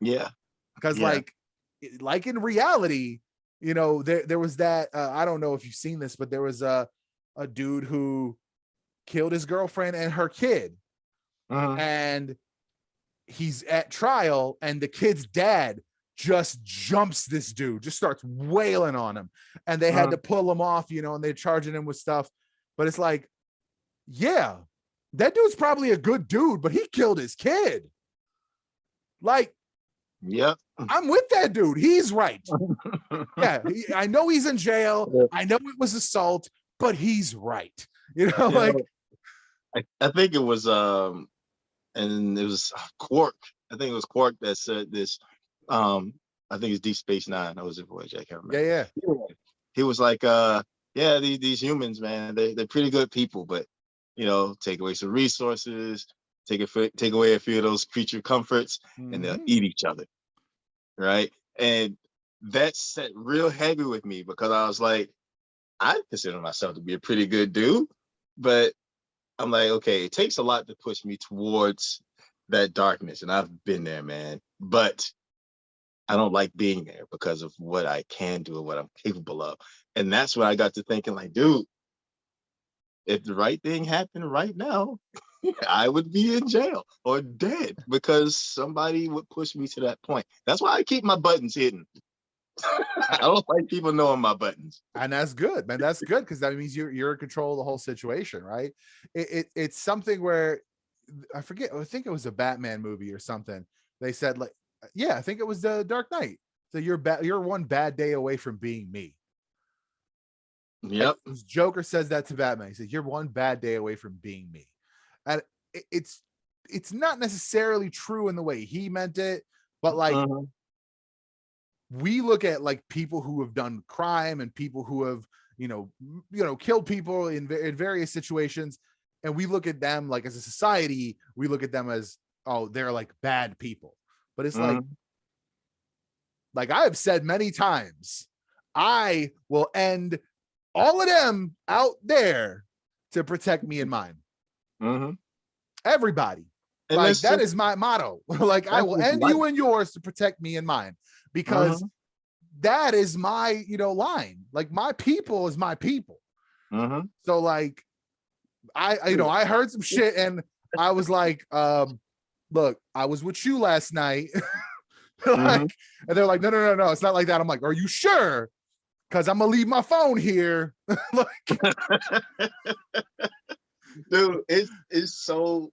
Yeah. Because like in reality, you know, there was that I don't know if you've seen this, but there was a dude who killed his girlfriend and her kid, and he's at trial, and the kid's dad just jumps this dude, just starts wailing on him, and they had to pull him off, you know, and they're charging him with stuff. But it's like, yeah, that dude's probably a good dude, but he killed his kid. Like, yep, I'm with that dude. He's right. Yeah, I know he's in jail. Yeah. I know it was assault, but he's right. You know, Yeah. like I think it was and it was Quark. I think it was Quark that said this. I think it's Deep Space Nine. I was a voyage. I can't remember. yeah. He was like, yeah, these humans, man, they're pretty good people, but you know, take away some resources, take away a few of those creature comforts, and they'll eat each other, right? And that set real heavy with me because I was like, I consider myself to be a pretty good dude, but I'm like, okay, it takes a lot to push me towards that darkness, and I've been there, man. But I don't like being there because of what I can do and what I'm capable of. And that's when I got to thinking, like, dude, if the right thing happened right now, I would be in jail or dead because somebody would push me to that point. That's why I keep my buttons hidden. I don't like people knowing my buttons. And that's good, man. That's good because that means you're in control of the whole situation, right? It's something where I forget. I think it was a Batman movie or something. They said like, yeah, I think it was the Dark Knight. So you're one bad day away from being me. Yep. Like, Joker says that to Batman. He says you're one bad day away from being me, and it's not necessarily true in the way he meant it, but like. We look at like people who have done crime and people who have, you know, killed people in various situations. And we look at them like as a society, we look at them as, oh, they're like bad people. But it's like I have said many times, I will end all of them out there to protect me and mine. Everybody. And like that is my motto. Like I will end you and yours to protect me and mine. Because that is my, you know, line. Like my people is my people. So like I heard some shit and I was like, look, I was with you last night. And they're like, no, it's not like that. I'm like, are you sure? Because I'm gonna leave my phone here. Dude, it's so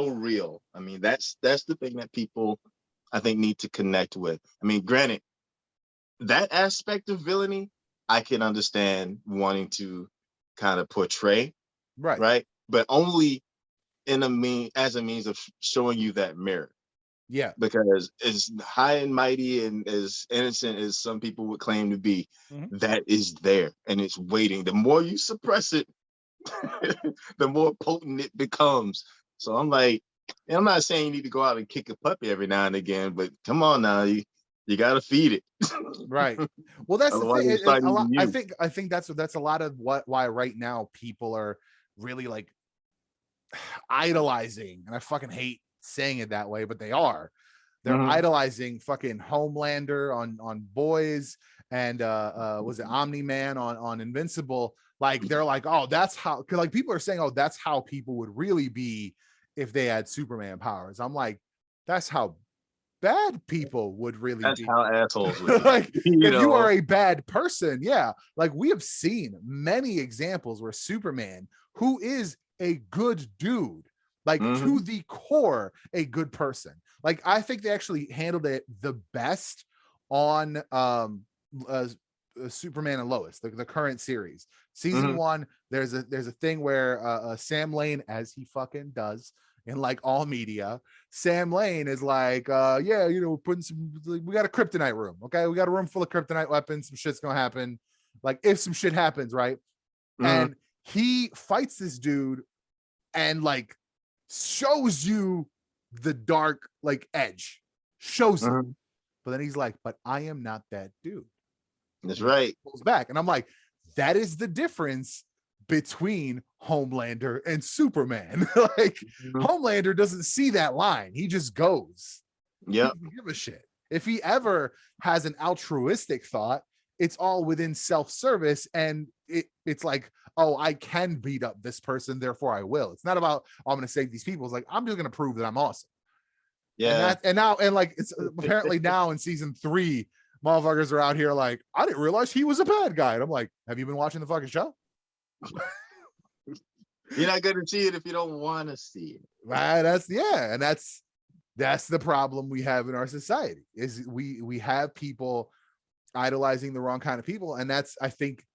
real. I mean, that's the thing that people I think need to connect with. I mean, granted, that aspect of villainy, I can understand wanting to kind of portray, right? But only as a means of showing you that mirror. Yeah. Because as high and mighty and as innocent as some people would claim to be, that is there and it's waiting. The more you suppress it, the more potent it becomes. So I'm like, and I'm not saying you need to go out and kick a puppy every now and again, but come on now, you got to feed it. Right. Well, that's the thing. I think that's a lot of why right now people are really like idolizing, and I fucking hate saying it that way, but they are. They're idolizing fucking Homelander on Boys and was it Omni-Man on Invincible. Like they're like, oh, that's how, because like people are saying, oh, that's how people would really be if they had Superman powers. I'm like, that's how bad people would really that's be. How assholes would like if you are a bad person, yeah. Like we have seen many examples where Superman, who is a good dude, like to the core, a good person. Like I think they actually handled it the best on Superman and Lois, the current series. Season 1, there's a thing where Sam Lane, as he fucking does in like all media, Sam Lane is like, yeah, you know, we got a kryptonite room. Okay. We got a room full of kryptonite weapons. Some shit's gonna happen. Like if some shit happens, right? And he fights this dude and like shows you the dark like edge, shows it. But then he's like, but I am not that dude. That's right. Pulls back. And I'm like, that is the difference between Homelander and Superman. Like Homelander doesn't see that line. He just goes. Yeah. He doesn't give a shit. If he ever has an altruistic thought, it's all within self-service, and it's like, oh, I can beat up this person, therefore I will. It's not about, oh, I'm going to save these people. It's like, I'm just going to prove that I'm awesome. Yeah. And like it's apparently now in season 3, motherfuckers are out here like, I didn't realize he was a bad guy. And I'm like, have you been watching the fucking show? You're not going to see it if you don't want to see it. Right? That's the problem we have in our society, is we have people idolizing the wrong kind of people. And that's, I think,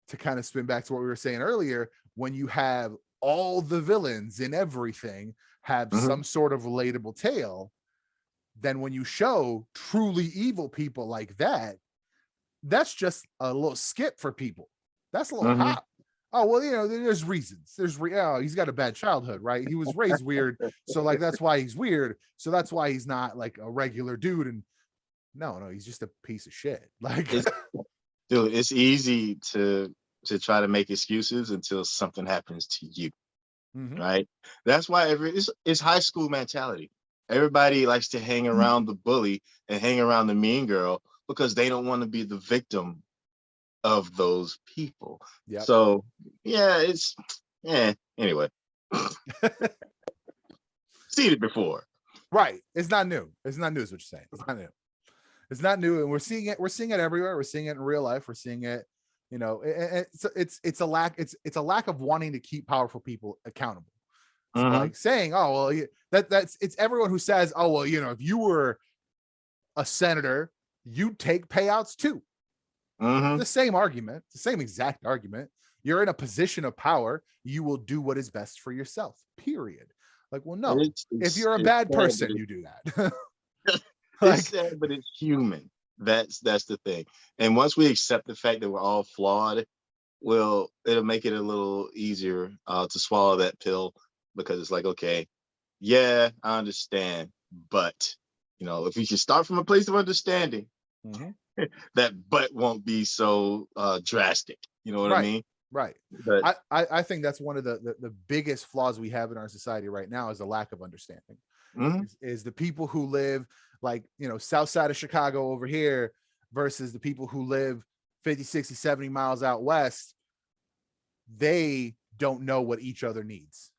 to kind of spin back to what we were saying earlier, when you have all the villains in everything have some sort of relatable tale, then when you show truly evil people like that, that's just a little skip for people. That's a little hop. Oh, well, you know, there's reasons. He's got a bad childhood, right? He was raised weird. So like, that's why he's weird. So that's why he's not like a regular dude. And no, he's just a piece of shit. Like, dude, it's easy to try to make excuses until something happens to you. Right? That's why it's high school mentality. Everybody likes to hang around the bully and hang around the mean girl because they don't want to be the victim of those people. Yep. So yeah, anyway. Seen it before. Right. It's not new. It's not new is what you're saying. It's not new. It's not new. And we're seeing it everywhere. We're seeing it in real life. We're seeing it, you know, it's a lack of wanting to keep powerful people accountable. So like saying, oh, well, it's everyone who says, oh, well, you know, if you were a senator, you'd take payouts too. The same argument, the same exact argument. You're in a position of power. You will do what is best for yourself, period. Like, well, no, if you're a bad person, you do that. Like, it's sad, but it's human. That's the thing. And once we accept the fact that we're all flawed, well, it'll make it a little easier to swallow that pill, because it's like, okay, yeah, I understand, but you know, if we can start from a place of understanding, that but won't be so drastic. You know what I mean? Right. But I think that's one of the biggest flaws we have in our society right now, is a lack of understanding. Is the people who live, like, you know, south side of Chicago over here versus the people who live 50, 60, 70 miles out west. They don't know what each other needs.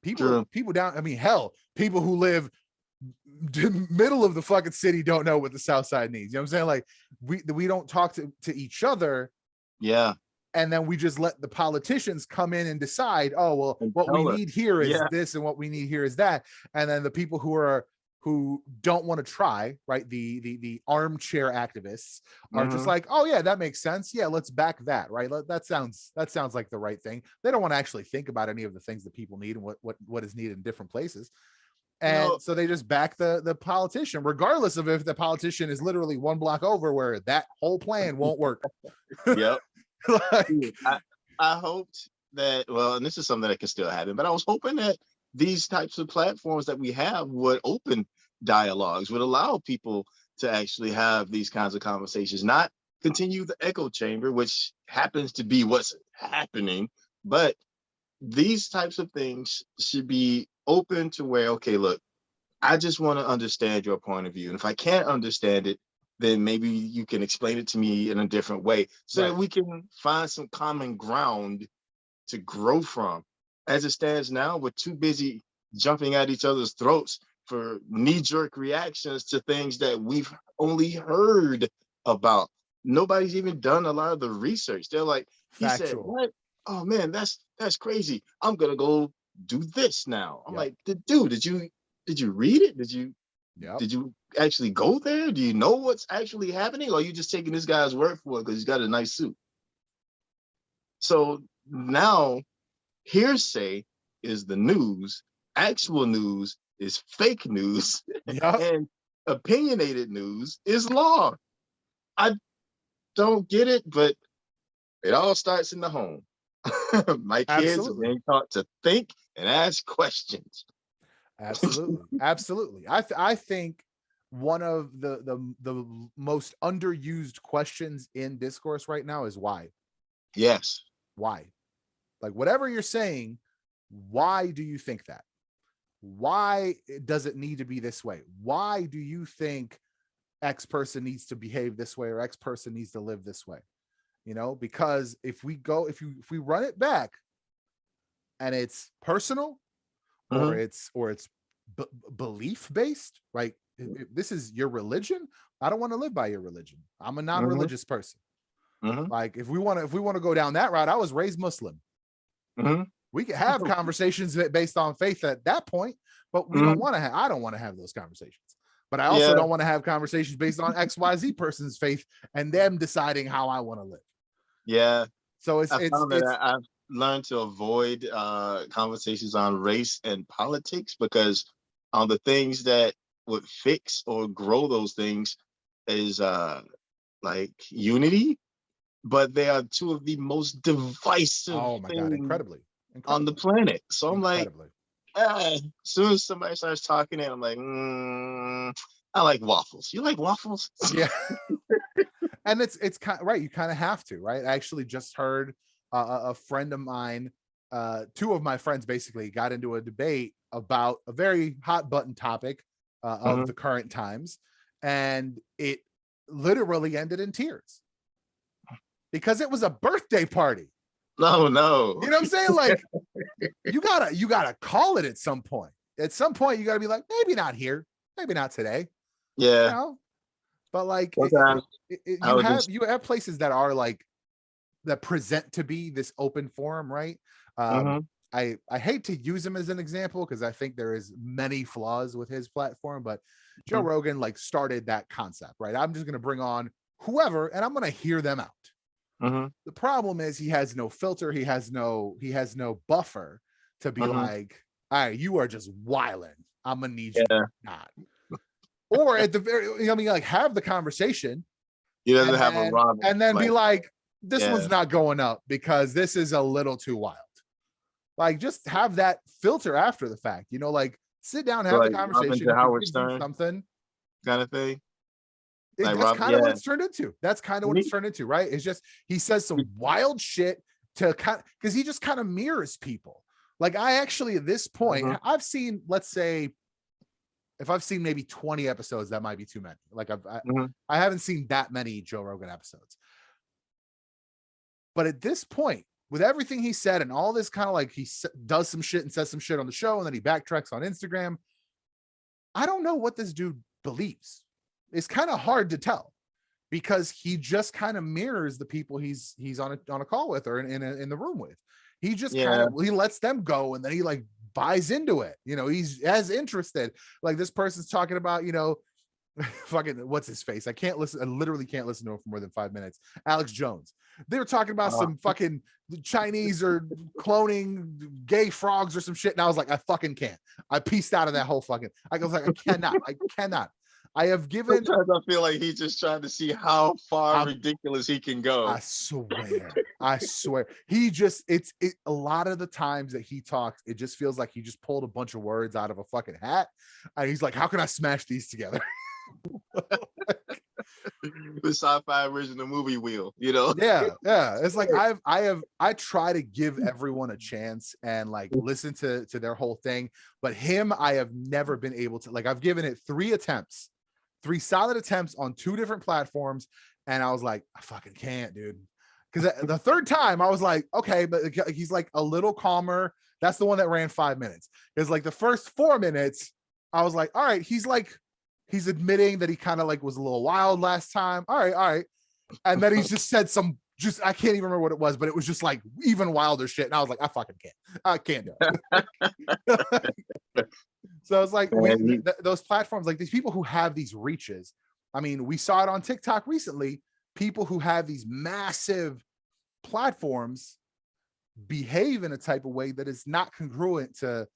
People down, I mean, hell, people who live middle of the fucking city don't know what the south side needs. You know what I'm saying? Like, we don't talk to each other. Yeah. And then we just let the politicians come in and decide, oh, well, what we need here is this, and what we need here is that. And then the people who don't want to try, right, the armchair activists are just like, oh yeah, that makes sense. Yeah, let's back that, right? That sounds like the right thing. They don't want to actually think about any of the things that people need and what is needed in different places. And so they just back the politician, regardless of if the politician is literally one block over, where that whole plan won't work. Yep. Like, I hoped that, well, and this is something that can still happen, but I was hoping that these types of platforms that we have would open dialogues, would allow people to actually have these kinds of conversations, not continue the echo chamber, which happens to be what's happening, but these types of things should be open to where, okay, look, I just want to understand your point of view. And if I can't understand it, then maybe you can explain it to me in a different way, so that we can find some common ground to grow from. As it stands now, we're too busy jumping at each other's throats for knee-jerk reactions to things that we've only heard about. Nobody's even done a lot of the research. They're like, he said, what? Oh man, that's crazy. I'm gonna go do this now. I'm like, dude, did you read it? Did you actually go there? Do you know what's actually happening? Or are you just taking this guy's word for it because he's got a nice suit? So now hearsay is the news, actual news is fake news, and opinionated news is law. I don't get it, but it all starts in the home. My kids are being taught to think and ask questions. Absolutely. I think one of the most underused questions in discourse right now is why. Yes. Why? Like, whatever you're saying, why do you think that? Why does it need to be this way? Why do you think X person needs to behave this way or X person needs to live this way? You know, because if we run it back and it's personal or Mhm. it's belief based, right? If this is your religion, I don't want to live by your religion. I'm a Mhm. non-religious person. Mhm. Like, if we want to go down that route, I was raised Muslim. Mhm. We could have conversations based on faith at that point, but we don't Mhm. want to have, I don't want to have those conversations. But I also Yeah, don't want to have conversations based on XYZ person's faith and them deciding how I want to live. yeah. So I found that it's I've learned to avoid conversations on race and politics because on the things that would fix or grow those things is like unity, but they are two of the most divisive oh my God, things incredibly, on the incredibly, planet. So I'm like, incredibly. as soon as somebody starts talking, and I'm like, I like waffles. You like waffles? Yeah. And it's kind of right. You kind of have to, right? I actually just heard a friend of mine, two of my friends basically got into a debate about a very hot button topic of Mhm. the current times, and it literally ended in tears because it was a birthday party. No, You no. know what I'm saying? Like, you gotta call it at some point. At some point, you gotta be like, maybe not here, maybe not today, you Yeah. know. But like, Sometimes I would just. you have places that are like that present to be this open forum, right? Um, Mhm. I hate to use him as an example because I think there is many flaws with his platform, but Joe Mhm. Rogan like started that concept, right? I'm just gonna bring on whoever and I'm gonna hear them out. Mhm. The problem is he has no filter, he has no buffer to be Mhm. like, all right, you are just wilding. I'm gonna need you to Yeah. not. Or at the very, you know, I mean, like, have the conversation He doesn't and have a then rhyme. be Like, like, this yeah. one's not going up because this is a little too wild. Like, just have that filter after the fact, you know, like, sit down, So have the like Robin conversation. to If it Howard gives you Stern something, kind of thing. Like that's Rob, kind of what yeah. it's turned into. That's kind of what it's He- turned into, right? It's just he says some wild shit to kind of, because he just kind of mirrors people. Like, I actually at this point, Mhm. I've seen, let's say, if I've seen maybe 20 episodes, that might be too many. Like, Mhm. I haven't seen that many Joe Rogan episodes. But at this point, with everything he said and all this kind of like does some shit and says some shit on the show and then he backtracks on Instagram, I don't know what this dude believes. It's kind of hard to tell because he just kind of mirrors the people he's on a call with or in the room with. He just kind Yeah. of he lets them go and then he like buys into it. You know, he's as interested. Like, this person's talking about, you know, fucking what's his face? I can't listen. I literally can't listen to him for more than 5 minutes. Alex Jones. They were talking about Uh, some fucking Chinese or cloning gay frogs or some shit, and I was like, I fucking can't. I pieced out of that whole fucking. I was like, I cannot. I cannot. I have given. Sometimes I feel like he's just trying to see how far I'm ridiculous he can go. I swear. I swear. He just it's a lot of the times that he talks, it just feels like he just pulled a bunch of words out of a fucking hat. And he's like, how can I smash these together? The sci-fi original movie wheel, you know. Yeah, yeah. It's like I try to give everyone a chance and like listen to their whole thing. But him, I have never been able to. Like, I've given it 3 attempts, 3 solid attempts on 2 different platforms. And I was like, I fucking can't, dude. Because the third time I was like, okay, but he's like a little calmer. That's the one that ran 5 minutes. Because like the first 4 minutes, I was like, all right, he's admitting that he kind of like was a little wild last time. All right, all right. And then he's just said some just I can't even remember what it was, but it was just like even wilder shit. And I was like, I fucking can't. I can't do it. So it's like And those platforms, like these people who have these reaches. I mean, we saw it on TikTok recently. People who have these massive platforms behave in a type of way that is not congruent to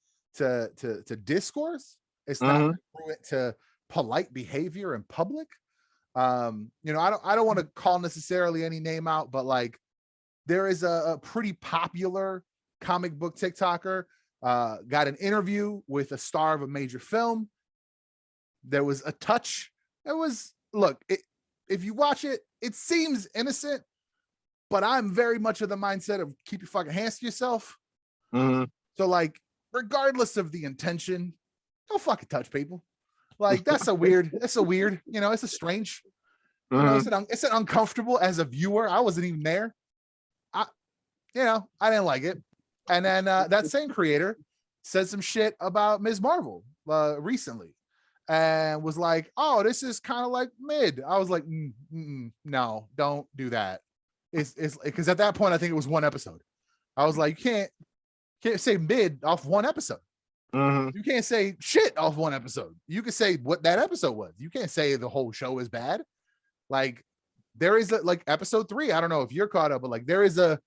discourse. It's not mhm. congruent to polite behavior in public. You know, I don't want to call necessarily any name out, but like there is a pretty popular comic book TikToker, got an interview with a star of a major film. There was a touch. It was look, if you watch it, it seems innocent, but I'm very much of the mindset of keep your fucking hands to yourself. Mm-hmm. So like, regardless of the intention, don't fucking touch people. Like that's a weird, it's a strange, it's an uncomfortable as a viewer. I wasn't even there. I didn't like it. And then that same creator said some shit about Ms. Marvel recently and was like, oh, this is kind of like mid. I was like, no, don't do that. It's because at that point, I think it was one episode. I was like, you can't say mid off one episode. Mm-hmm. You can't say shit off one episode. You can say what that episode was. You can't say the whole show is bad. Like there is like episode 3. I don't know if you're caught up, but like there is a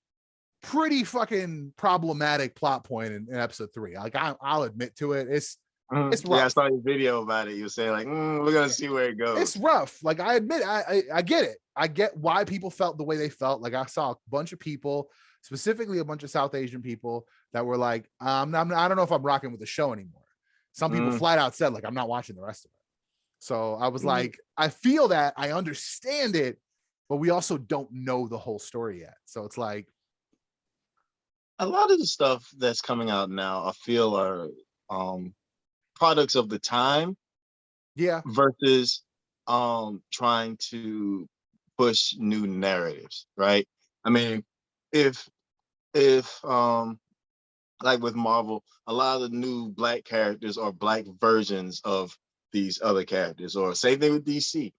pretty fucking problematic plot point in episode 3. Like I'll admit to it. It's rough. Yeah, I saw your video about it. You were saying like, we're gonna see where it goes. It's rough. Like I admit, I get it. I get why people felt the way they felt. Like I saw a bunch of people, specifically a bunch of South Asian people, that were like, I don't know if I'm rocking with the show anymore. Some people flat out said like, I'm not watching the rest of it. So I was like, I feel that, I understand it, but we also don't know the whole story yet. So it's like, a lot of the stuff that's coming out now, I feel are products of the time. Yeah. Versus trying to push new narratives, right? I mean, if like with Marvel, a lot of the new Black characters are Black versions of these other characters, or same thing with DC.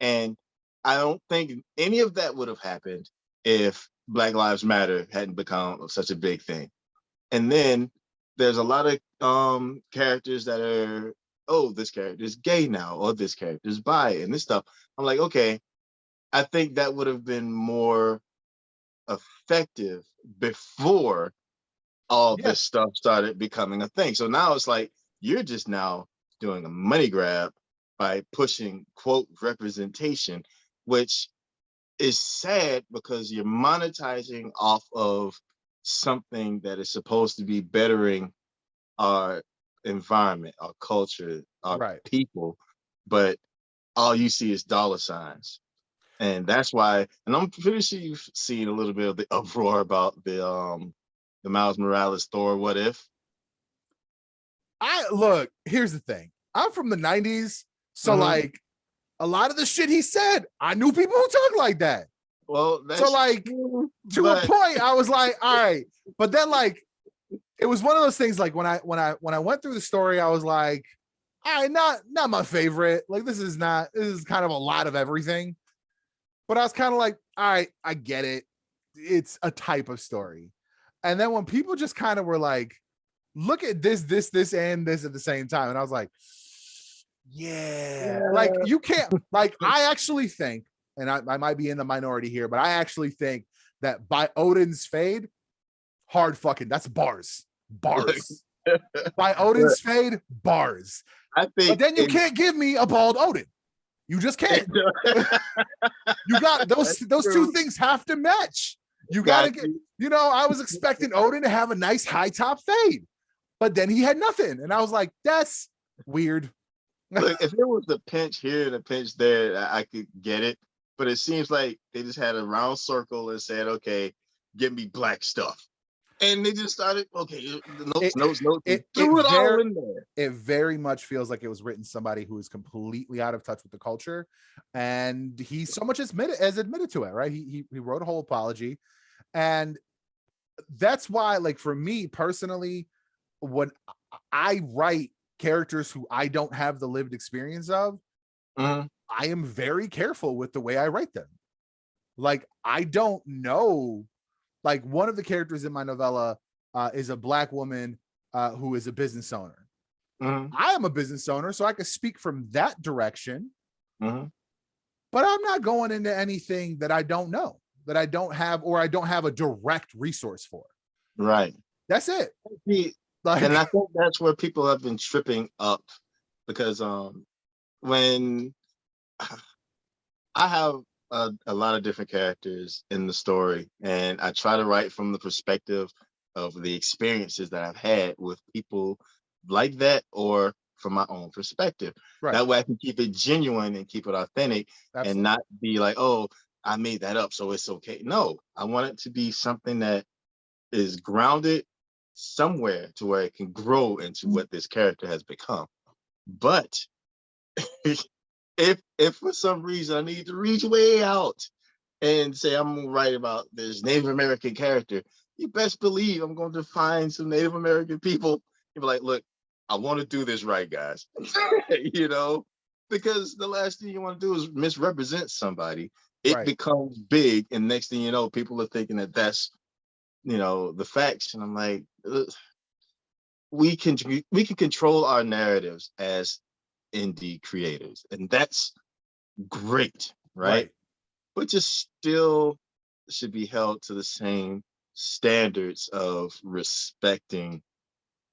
And I don't think any of that would have happened if Black Lives Matter hadn't become such a big thing. And then there's a lot of characters that are, oh, this character is gay now, or this character is bi, and this stuff. I'm like, okay, I think that would have been more effective before all this stuff started becoming a thing. So now it's like, you're just now doing a money grab by pushing, quote, representation, which is sad because you're monetizing off of something that is supposed to be bettering our environment, our culture, our people, but all you see is dollar signs. And that's why, and I'm pretty sure you've seen a little bit of the uproar about the Miles Morales Thor What If. Look, here's the thing. I'm from the 90s, so like a lot of the shit he said, I knew people who talk like that. Well, that's so like true, to a point, I was like, all right. But then like it was one of those things like when I went through the story, I was like, all right, not my favorite. Like this is kind of a lot of everything. But I was kind of like, all right, I get it. It's a type of story. And then when people just kind of were like, look at this, and this at the same time. And I was like, yeah. Like you can't, like, I actually think, and I might be in the minority here, but I actually think that by Odin's fade, hard fucking, that's bars. By Odin's fade, bars. I think, but then you can't give me a bald Odin. You just can't. You got those two things have to match. You gotta get, I was expecting Odin to have a nice high top fade, but then he had nothing. And I was like, that's weird. Look, if it was a pinch here and a pinch there, I could get it. But it seems like they just had a round circle and said, okay, give me black stuff. And they just started, okay, notes. It all in there. It very much feels like it was written somebody who is completely out of touch with the culture. And he so much admitted to it, right? He wrote a whole apology. And that's why, like, for me personally, when I write characters who I don't have the lived experience of, I am very careful with the way I write them. Like, I don't know. Like, one of the characters in my novella is a Black woman who is a business owner. I am a business owner, so I can speak from that direction. But I'm not going into anything that I don't know, that I don't have, or I don't have a direct resource for. Right. That's it. And I think that's where people have been tripping up, because when I have a lot of different characters in the story, and I try to write from the perspective of the experiences that I've had with people like that, or from my own perspective. That way I can keep it genuine and keep it authentic. Absolutely. And not be like, oh, I made that up, so it's okay. No, I want it to be something that is grounded somewhere to where it can grow into what this character has become. But if for some reason I need to reach way out and say I'm gonna write about this Native American character, you best believe I'm going to find some Native American people and be like, look, I want to do this right, guys. You know, because the last thing you want to do is misrepresent somebody. It Right. becomes big, and next thing you know, people are thinking that that's, you know, the facts. And I'm like, we can control our narratives as indie creators, and that's great, right? Right. But you still should be held to the same standards of respecting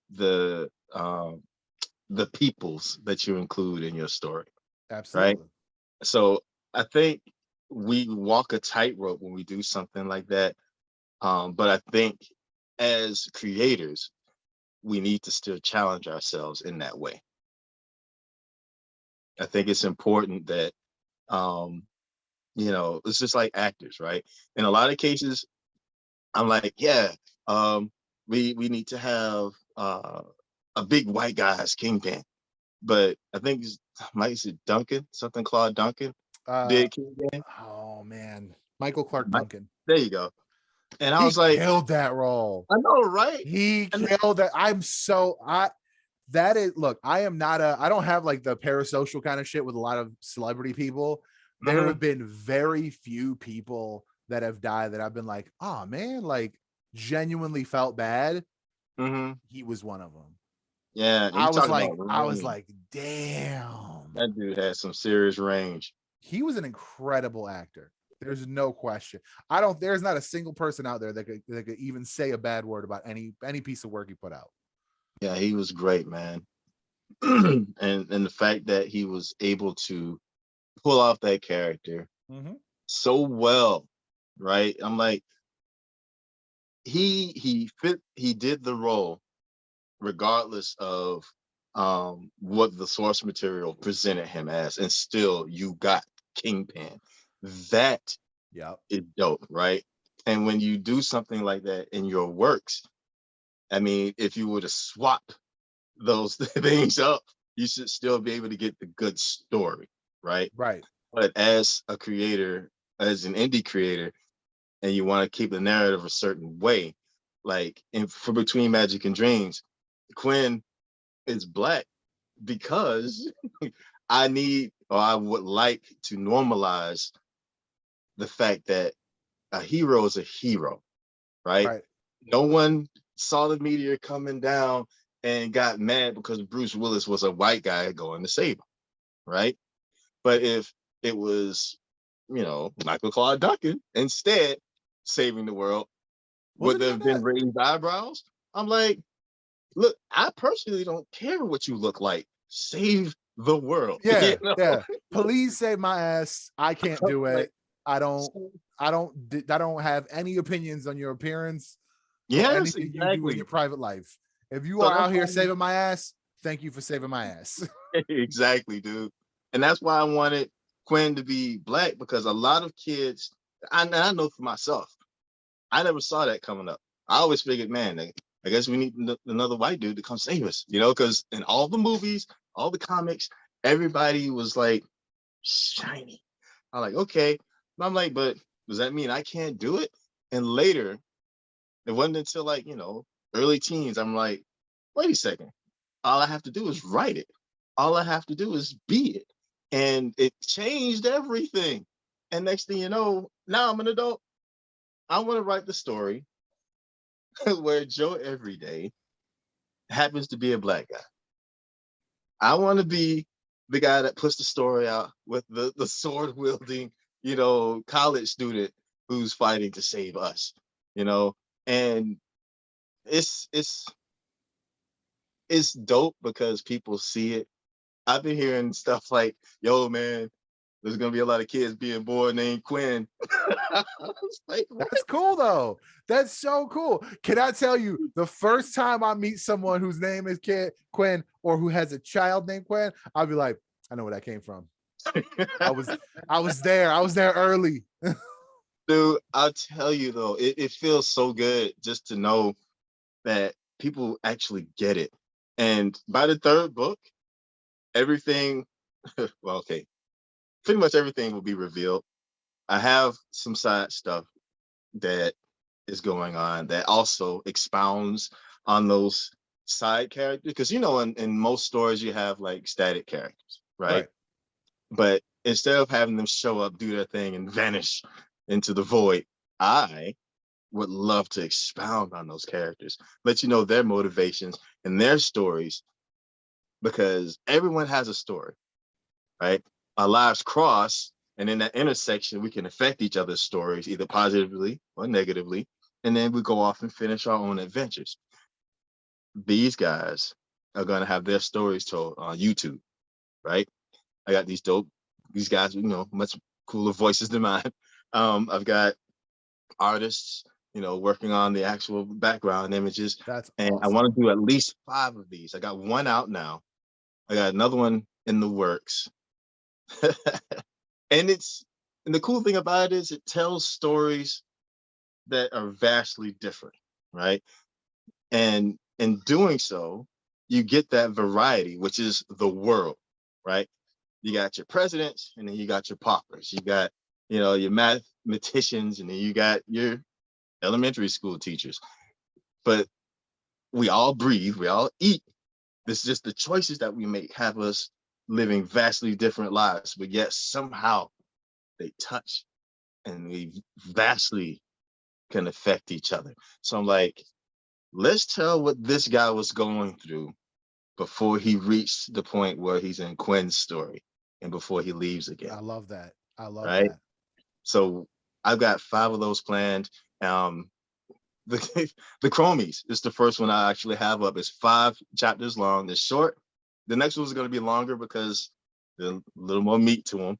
the peoples that you include in your story, right? Absolutely. So I think we walk a tightrope when we do something like that. But I think as creators, we need to still challenge ourselves in that way. I think it's important that um, you know, it's just like actors, right? In a lot of cases, I'm like, yeah, um, we need to have a big white guy as Kingpin. But I think it's, Mike is it Duncan, something Claude Duncan Uh, did Kingpin. oh man, Michael Clark Mike, Duncan. there you go. And I He was like, killed that role. I know, right? He And killed that. That is, look, I am not I don't have like the parasocial kind of shit with a lot of celebrity people. There mhm, have been very few people that have died that I've been like, oh man, like genuinely felt bad. mhm. He was one of them. Yeah, and you talking about I was range. like, damn. That dude has some serious range. He was an incredible actor. There's no question. I don't. There's not a single person out there that could even say a bad word about any piece of work he put out. Yeah, he was great, man. And the fact that he was able to pull off that character Mm-hmm. so well, right? I'm like, he did the role regardless of what the source material presented him as, and still you got Kingpin. That Yep. is dope, right? And when you do something like that in your works, I mean, if you were to swap those things up, you should still be able to get the good story, right? Right. But as a creator, as an indie creator, and you want to keep the narrative a certain way, like in For Between Magic and Dreams, Quinn is black because I need, or I would like to normalize the fact that a hero is a hero, right? Right. No one saw the meteor coming down and got mad because Bruce Willis was a white guy going to save him, right? But if it was, you know, Michael Clark Duncan instead saving the world, would Wasn't there he have in been that? raised eyebrows? I'm like, look, I personally don't care what you look like. Save the world. You Yeah. know? Yeah. Please save my ass. I can't do Like, it. I don't. so- I don't have any opinions on your appearance or yes, anything you do in your exactly. private life. If you So are that's out why here saving my ass, thank you for saving my ass. exactly, dude. And that's why I wanted Quinn to be black, because a lot of kids, I know for myself, I never saw that coming up. I always figured, man, I guess we need another white dude to come save us, you know, because in all the movies, all the comics, everybody was like shiny. I'm like, okay. I'm like, but does that mean I can't do it? And later, it wasn't until like, you know, early teens, I'm like, wait a second. All I have to do is write it. All I have to do is be it. And it changed everything. And next thing you know, now I'm an adult. I want to write the story where Joe Everyday happens to be a black guy. I want to be the guy that puts the story out with the sword wielding, you know, college student who's fighting to save us, you know. And it's it's it's dope because people see it. I've been hearing stuff like, yo, man, there's gonna be a lot of kids being born named Quinn. I was like, what? That's cool though. That's so cool. Can I tell you, the first time I meet someone whose name is Quinn or who has a child named Quinn, I'll be like, I know where that came from. I was there. I was there early. Dude, I'll tell you though, it feels so good just to know that people actually get it. And by the third book, everything, well, okay, pretty much everything will be revealed. I have some side stuff that is going on that also expounds on those side characters. Because, you know, in most stories, you have like static characters, right? Right. But instead of having them show up, do their thing, and vanish into the void, I would love to expound on those characters, let you know their motivations and their stories, because everyone has a story, right? Our lives cross, and in that intersection, we can affect each other's stories, either positively or negatively. And then we go off and finish our own adventures. These guys are going to have their stories told on YouTube, right? I got these guys, you know, much cooler voices than mine. I've got artists, you know, working on the actual background images. That's And I awesome. want to do at least 5 of these. I got one out now. I got another one in the works. and it's and the cool thing about it is it tells stories that are vastly different, right? And in doing so, you get that variety, which is the world, right? You got your presidents, and then you got your paupers. You got, you know, your mathematicians, and then you got your elementary school teachers. But we all breathe, we all eat. This is just the choices that we make have us living vastly different lives, but yet somehow they touch, and we vastly can affect each other. So I'm like, let's tell what this guy was going through before he reached the point where he's in Quinn's story and before he leaves I again, love that. I love right? that. So I've got 5 of those planned. Um, the the Chromies is the first one I actually have up. It's 5 chapters long. It's short. The next one's going to be longer because there's a little more meat to them.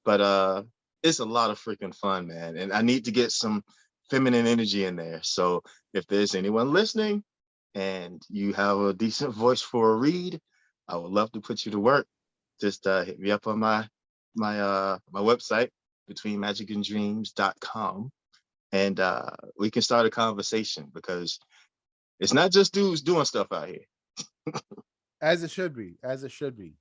But it's a lot of freaking fun, man. And I need to get some feminine energy in there. So if there's anyone listening and you have a decent voice for a read, I would love to put you to work. Just hit me up on my website, betweenmagicanddreams.com, and we can start a conversation, because it's not just dudes doing stuff out here. As it should be. As it should be.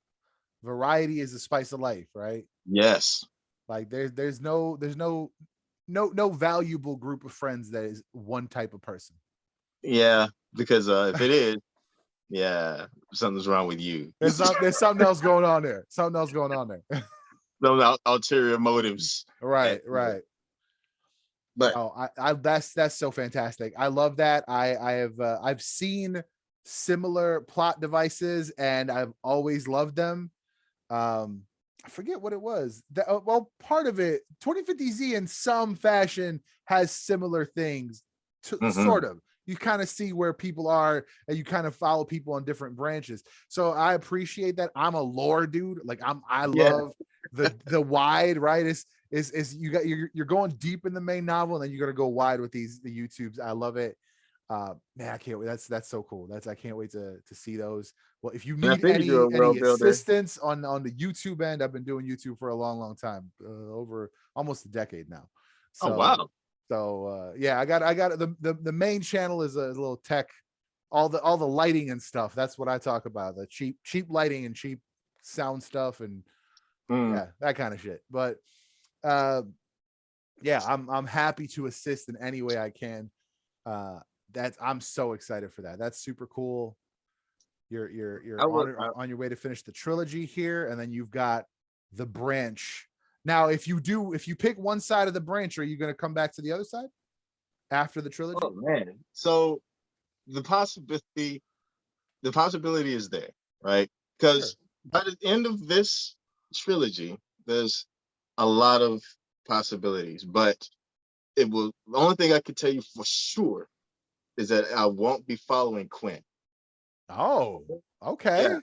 Variety is the spice of life, right? Yes. Like there's no valuable group of friends that is one type of person. Yeah, because if it is, yeah, something's wrong with you. There's something else going on there. Something else going on there. Those ulterior motives. Right, At, right. but No, I that's so fantastic. I love that. I've seen similar plot devices and I've always loved them. I forget what it was. Well, part of it, 2050Z in some fashion has similar things to mhm. sort of. You kind of see where people are and you kind of follow people on different branches. So I appreciate that. I'm a lore dude. Like I Yeah, love the wide, right? Is you're going deep in the main novel and then you got to go wide with the YouTubes. I love it. Man, I can't wait. That's so cool. I can't wait to see those. Well, if you and I need figured you're a any world builder. assistance on the YouTube end, I've been doing YouTube for a long time, over almost a decade now. Oh So wow. yeah, I got the main channel is a little tech, all the lighting and stuff. That's what I talk about, the cheap lighting and cheap sound stuff, and Mm. yeah, that kind of shit. But uh yeah, I'm happy to assist in any way I can. Uh that's I'm so excited for that. That's super cool. I You're would. on your way to finish the trilogy here, and then you've got the branch. Now, if you pick one side of the branch, are you going to come back to the other side after the trilogy? Oh man. So the possibility, the possibility is there, right? Sure. Because by the end of this trilogy, there's a lot of possibilities, but it will. The only thing I can tell you for sure is that I won't be following Quinn. Oh, Yeah, okay.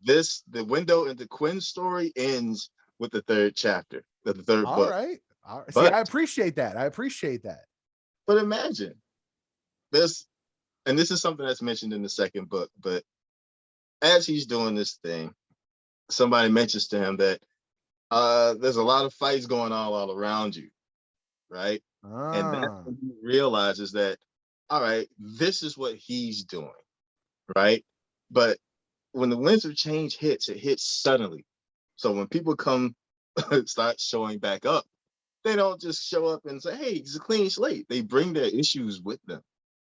the window into Quinn's story ends with the 3rd chapter, the 3rd All book. right. All right. See, But I appreciate that. I appreciate that. imagine this, and this is something that's mentioned in the 2nd book. But as he's doing this thing, somebody mentions to him that There's a lot of fights going on all around you, right? And that's Ah, when he realizes that, all right, this is what he's doing, right? But when the winds of change hits, it hits suddenly. So when people come start showing back up, they don't just show up and say, hey, it's a clean slate. They bring their issues with them.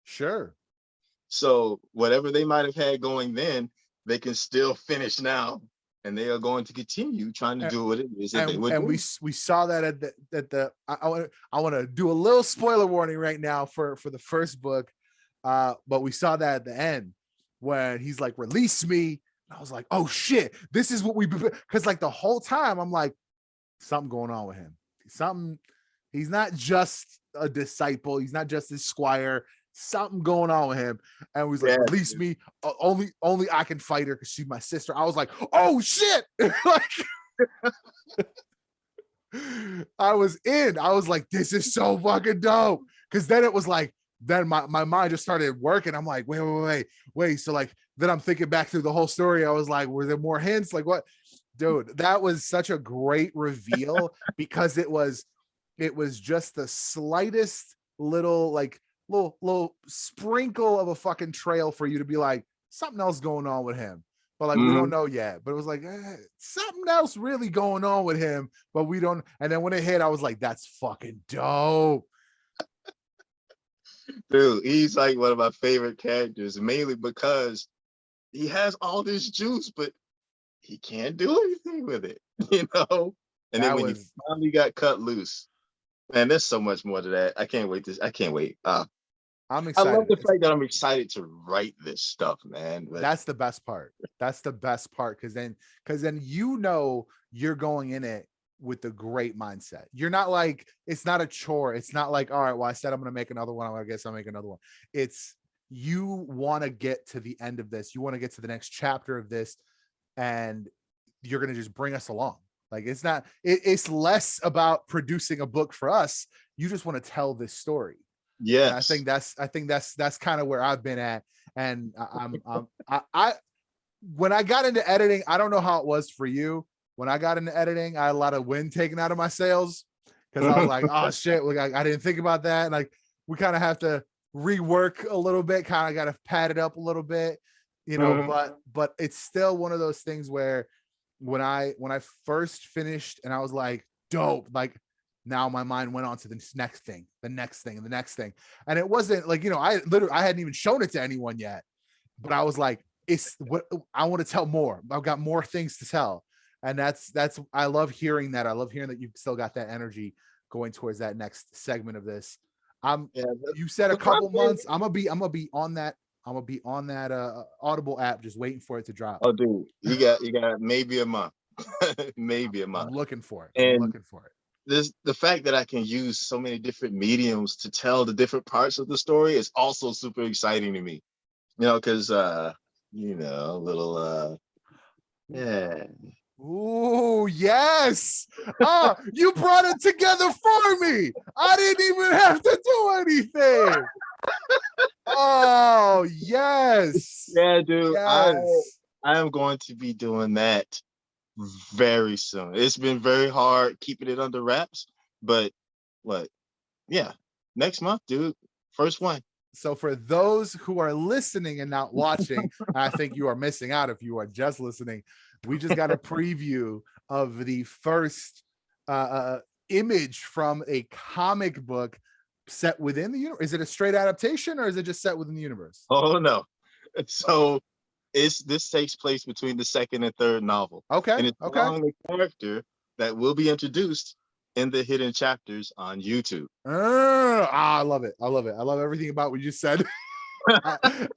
sure. So whatever they might have had going then, they can still finish now. And they are going to continue trying to do what it is that they would And do. we saw that at the I want to do a little spoiler warning right now for the first book, but we saw that at the end when he's like, release me. I was like, oh shit, this is what we, because like the whole time I'm like, something going on with him, something, he's not just a disciple, he's not just his squire, something going on with him. And he was like, Yeah, release me, only I can fight her because she's my sister. I was like, oh shit. Like, I was in. I was like, this is so fucking dope. Because then it was like, then my mind just started working. I'm like, wait. So like, then I'm thinking back through the whole story. I was like, were there more hints? Like what? Dude, that was such a great reveal because it was just the slightest little like little sprinkle of a fucking trail for you to be like, something else going on with him. But like we don't mhm. know yet. But it was like something else really going on with him, but we don't. And then when it hit, I was like, that's fucking dope. Dude, he's like one of my favorite characters, mainly because he has all this juice, but he can't do anything with it, you know? And then That when he was finally got cut loose, man, there's so much more to that. I can't wait. I can't wait. I'm I love excited. the fact that I'm excited to write this stuff, man. But That's the best part. That's the best part because then you know you're going in it with a great mindset. You're not like, it's not a chore. It's not like, all right, well, I said I'm gonna make another one. I guess I'll make another one. It's, you want to get to the end of this. You want to get to the next chapter of this, and you're gonna just bring us along. Like it's not, it's less about producing a book for us. You just want to tell this story. And yes, I think that's kind of where I've been at. And I when I got into editing, I don't know how it was for you. When I got into editing, I had a lot of wind taken out of my sails because I was like, oh shit, like I didn't think about that. And like we kind of have to rework a little bit, kind of got to pad it up a little bit, you know. mhm. But it's still one of those things where when I first finished and I was like, dope, like now my mind went on to the next thing, the next thing, and the next thing. And it wasn't like, you know, I hadn't even shown it to anyone yet, but I was like, it's what I want to tell more. I've got more things to tell. And that's I love hearing that. I love hearing that you've still got that energy going towards that next segment of this. Yeah, You said a the couple process. months. I'm gonna be on that. I'm gonna be on that Audible app just waiting for it to drop. Oh, dude, you got maybe a month, maybe a I'm month. looking for it. I'm And looking for it. this the fact that I can use so many different mediums to tell the different parts of the story is also super exciting to me. You know, because a little yeah. Ooh, yes. Ah, you brought it together for me. I didn't even have to do anything. Oh, yes. Yeah, dude. Yes. I am going to be doing that very soon. It's been very hard keeping it under wraps, but what? Yeah, next month, dude. First one. So for those who are listening and not watching, I think you are missing out if you are just listening. We just got a preview of the first image from a comic book set within the universe. Is it a straight adaptation or is it just set within the universe? Oh no. So this takes place between the second and third novel, Okay. and it's Okay. following a character that will be introduced in the hidden chapters on YouTube. I love it. I love it. I love everything about what you said.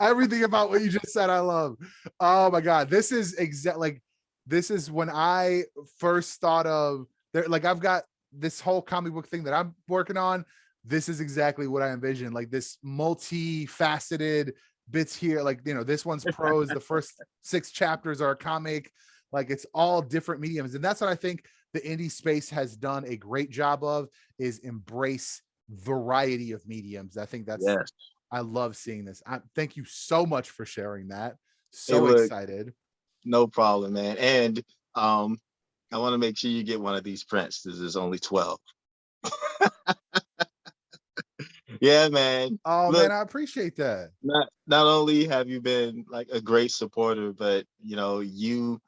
Everything about what you just said, I love. Oh my god, this is like this is when I first thought of there. Like I've got this whole comic book thing that I'm working on. This is exactly what I envisioned. Like this multi-faceted bits here. Like you know, this one's prose. The first 6 chapters are a comic. Like it's all different mediums, and that's what I think the indie space has done a great job of is embrace variety of mediums. I think that's Yes. I love seeing this. Thank you so much for sharing that. Hey, So look, excited. no problem, man. And I want to make sure you get one of these prints. This is only 12. Yeah, man. Oh man, Look, I appreciate that. not only have you been like a great supporter, but you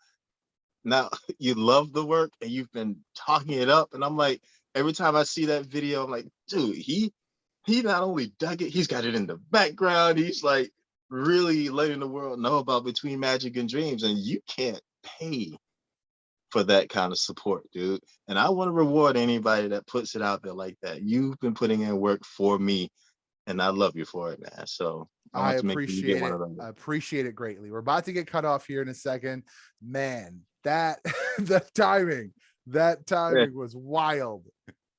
now you love the work and you've been talking it up. And I'm like, every time I see that video, I'm like, dude, he not only dug it, he's got it in the background. He's like really letting the world know about Between Magic and Dreams. And you can't pay for that kind of support, dude. And I want to reward anybody that puts it out there like that. You've been putting in work for me, and I love you for it, man. So I I want to make sure you get appreciate one it. of those. I appreciate it greatly. We're about to get cut off here in a second. Man, that that timing was wild.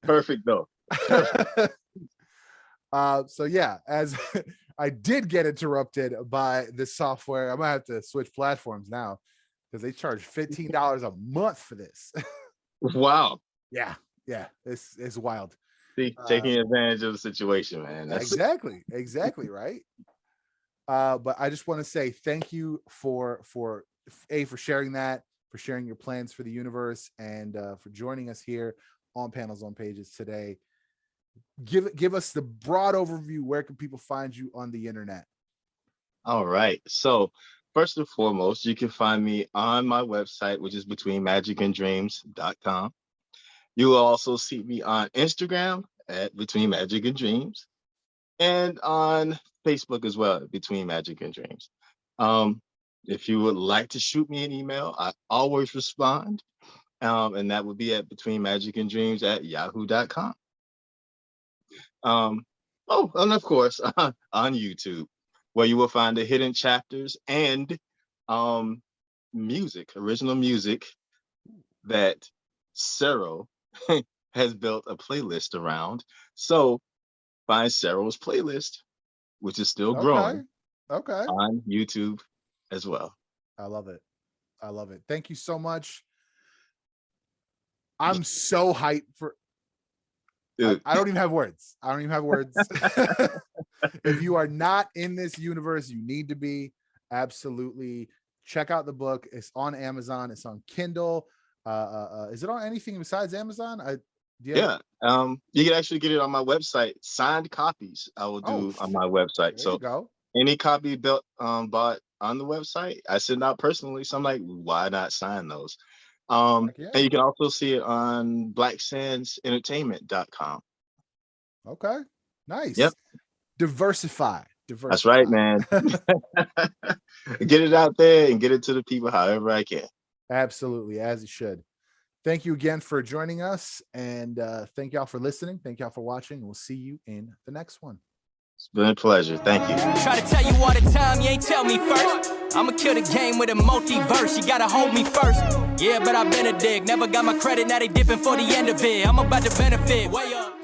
Perfect though. So yeah, as I did get interrupted by this software, I'm gonna have to switch platforms now because they charge $15 a month for this. Wow. Yeah, it's wild. See, taking advantage of the situation, man. That's exactly right. But I just want to say thank you for sharing that, for sharing your plans for the universe, and for joining us here on Panels on Pages today. Give us the broad overview. Where can people find you on the internet? All right. So first and foremost, you can find me on my website, which is betweenmagicanddreams.com. You will also see me on Instagram at Between Magic and Dreams, and on Facebook as well, Between Magic and Dreams. If you would like to shoot me an email, I always respond. And that would be at betweenmagicanddreams@yahoo.com. And of course, on YouTube, where you will find the hidden chapters and original music that Cyril has built a playlist around. So find Cyril's playlist, which is still growing, on YouTube as well. I love it. Thank you so much. I'm so hyped for. I don't even have words. If you are not in this universe, you need to be. Absolutely. Check out the book. It's on Amazon. It's on Kindle. Is it on anything besides Amazon? You can actually get it on my website. Signed copies I will do on my website. There you go. Any copy bought on the website, I send out personally. So I'm like, why not sign those? And you can also see it on blacksandsentertainment.com. Okay, nice. Yep. Diversify. That's right, man. Get it out there and get it to the people however I can. Absolutely, as it should. Thank you again for joining us, and thank y'all for listening. Thank y'all for watching. We'll see you in the next one. It's been a pleasure. Thank you. Try to tell you all the time, you ain't tell me first. I'ma kill the game with a multiverse. You gotta hold me first. Yeah, but I've been a dick. Never got my credit, now they dipping for the end of it. I'm about to benefit. Way up.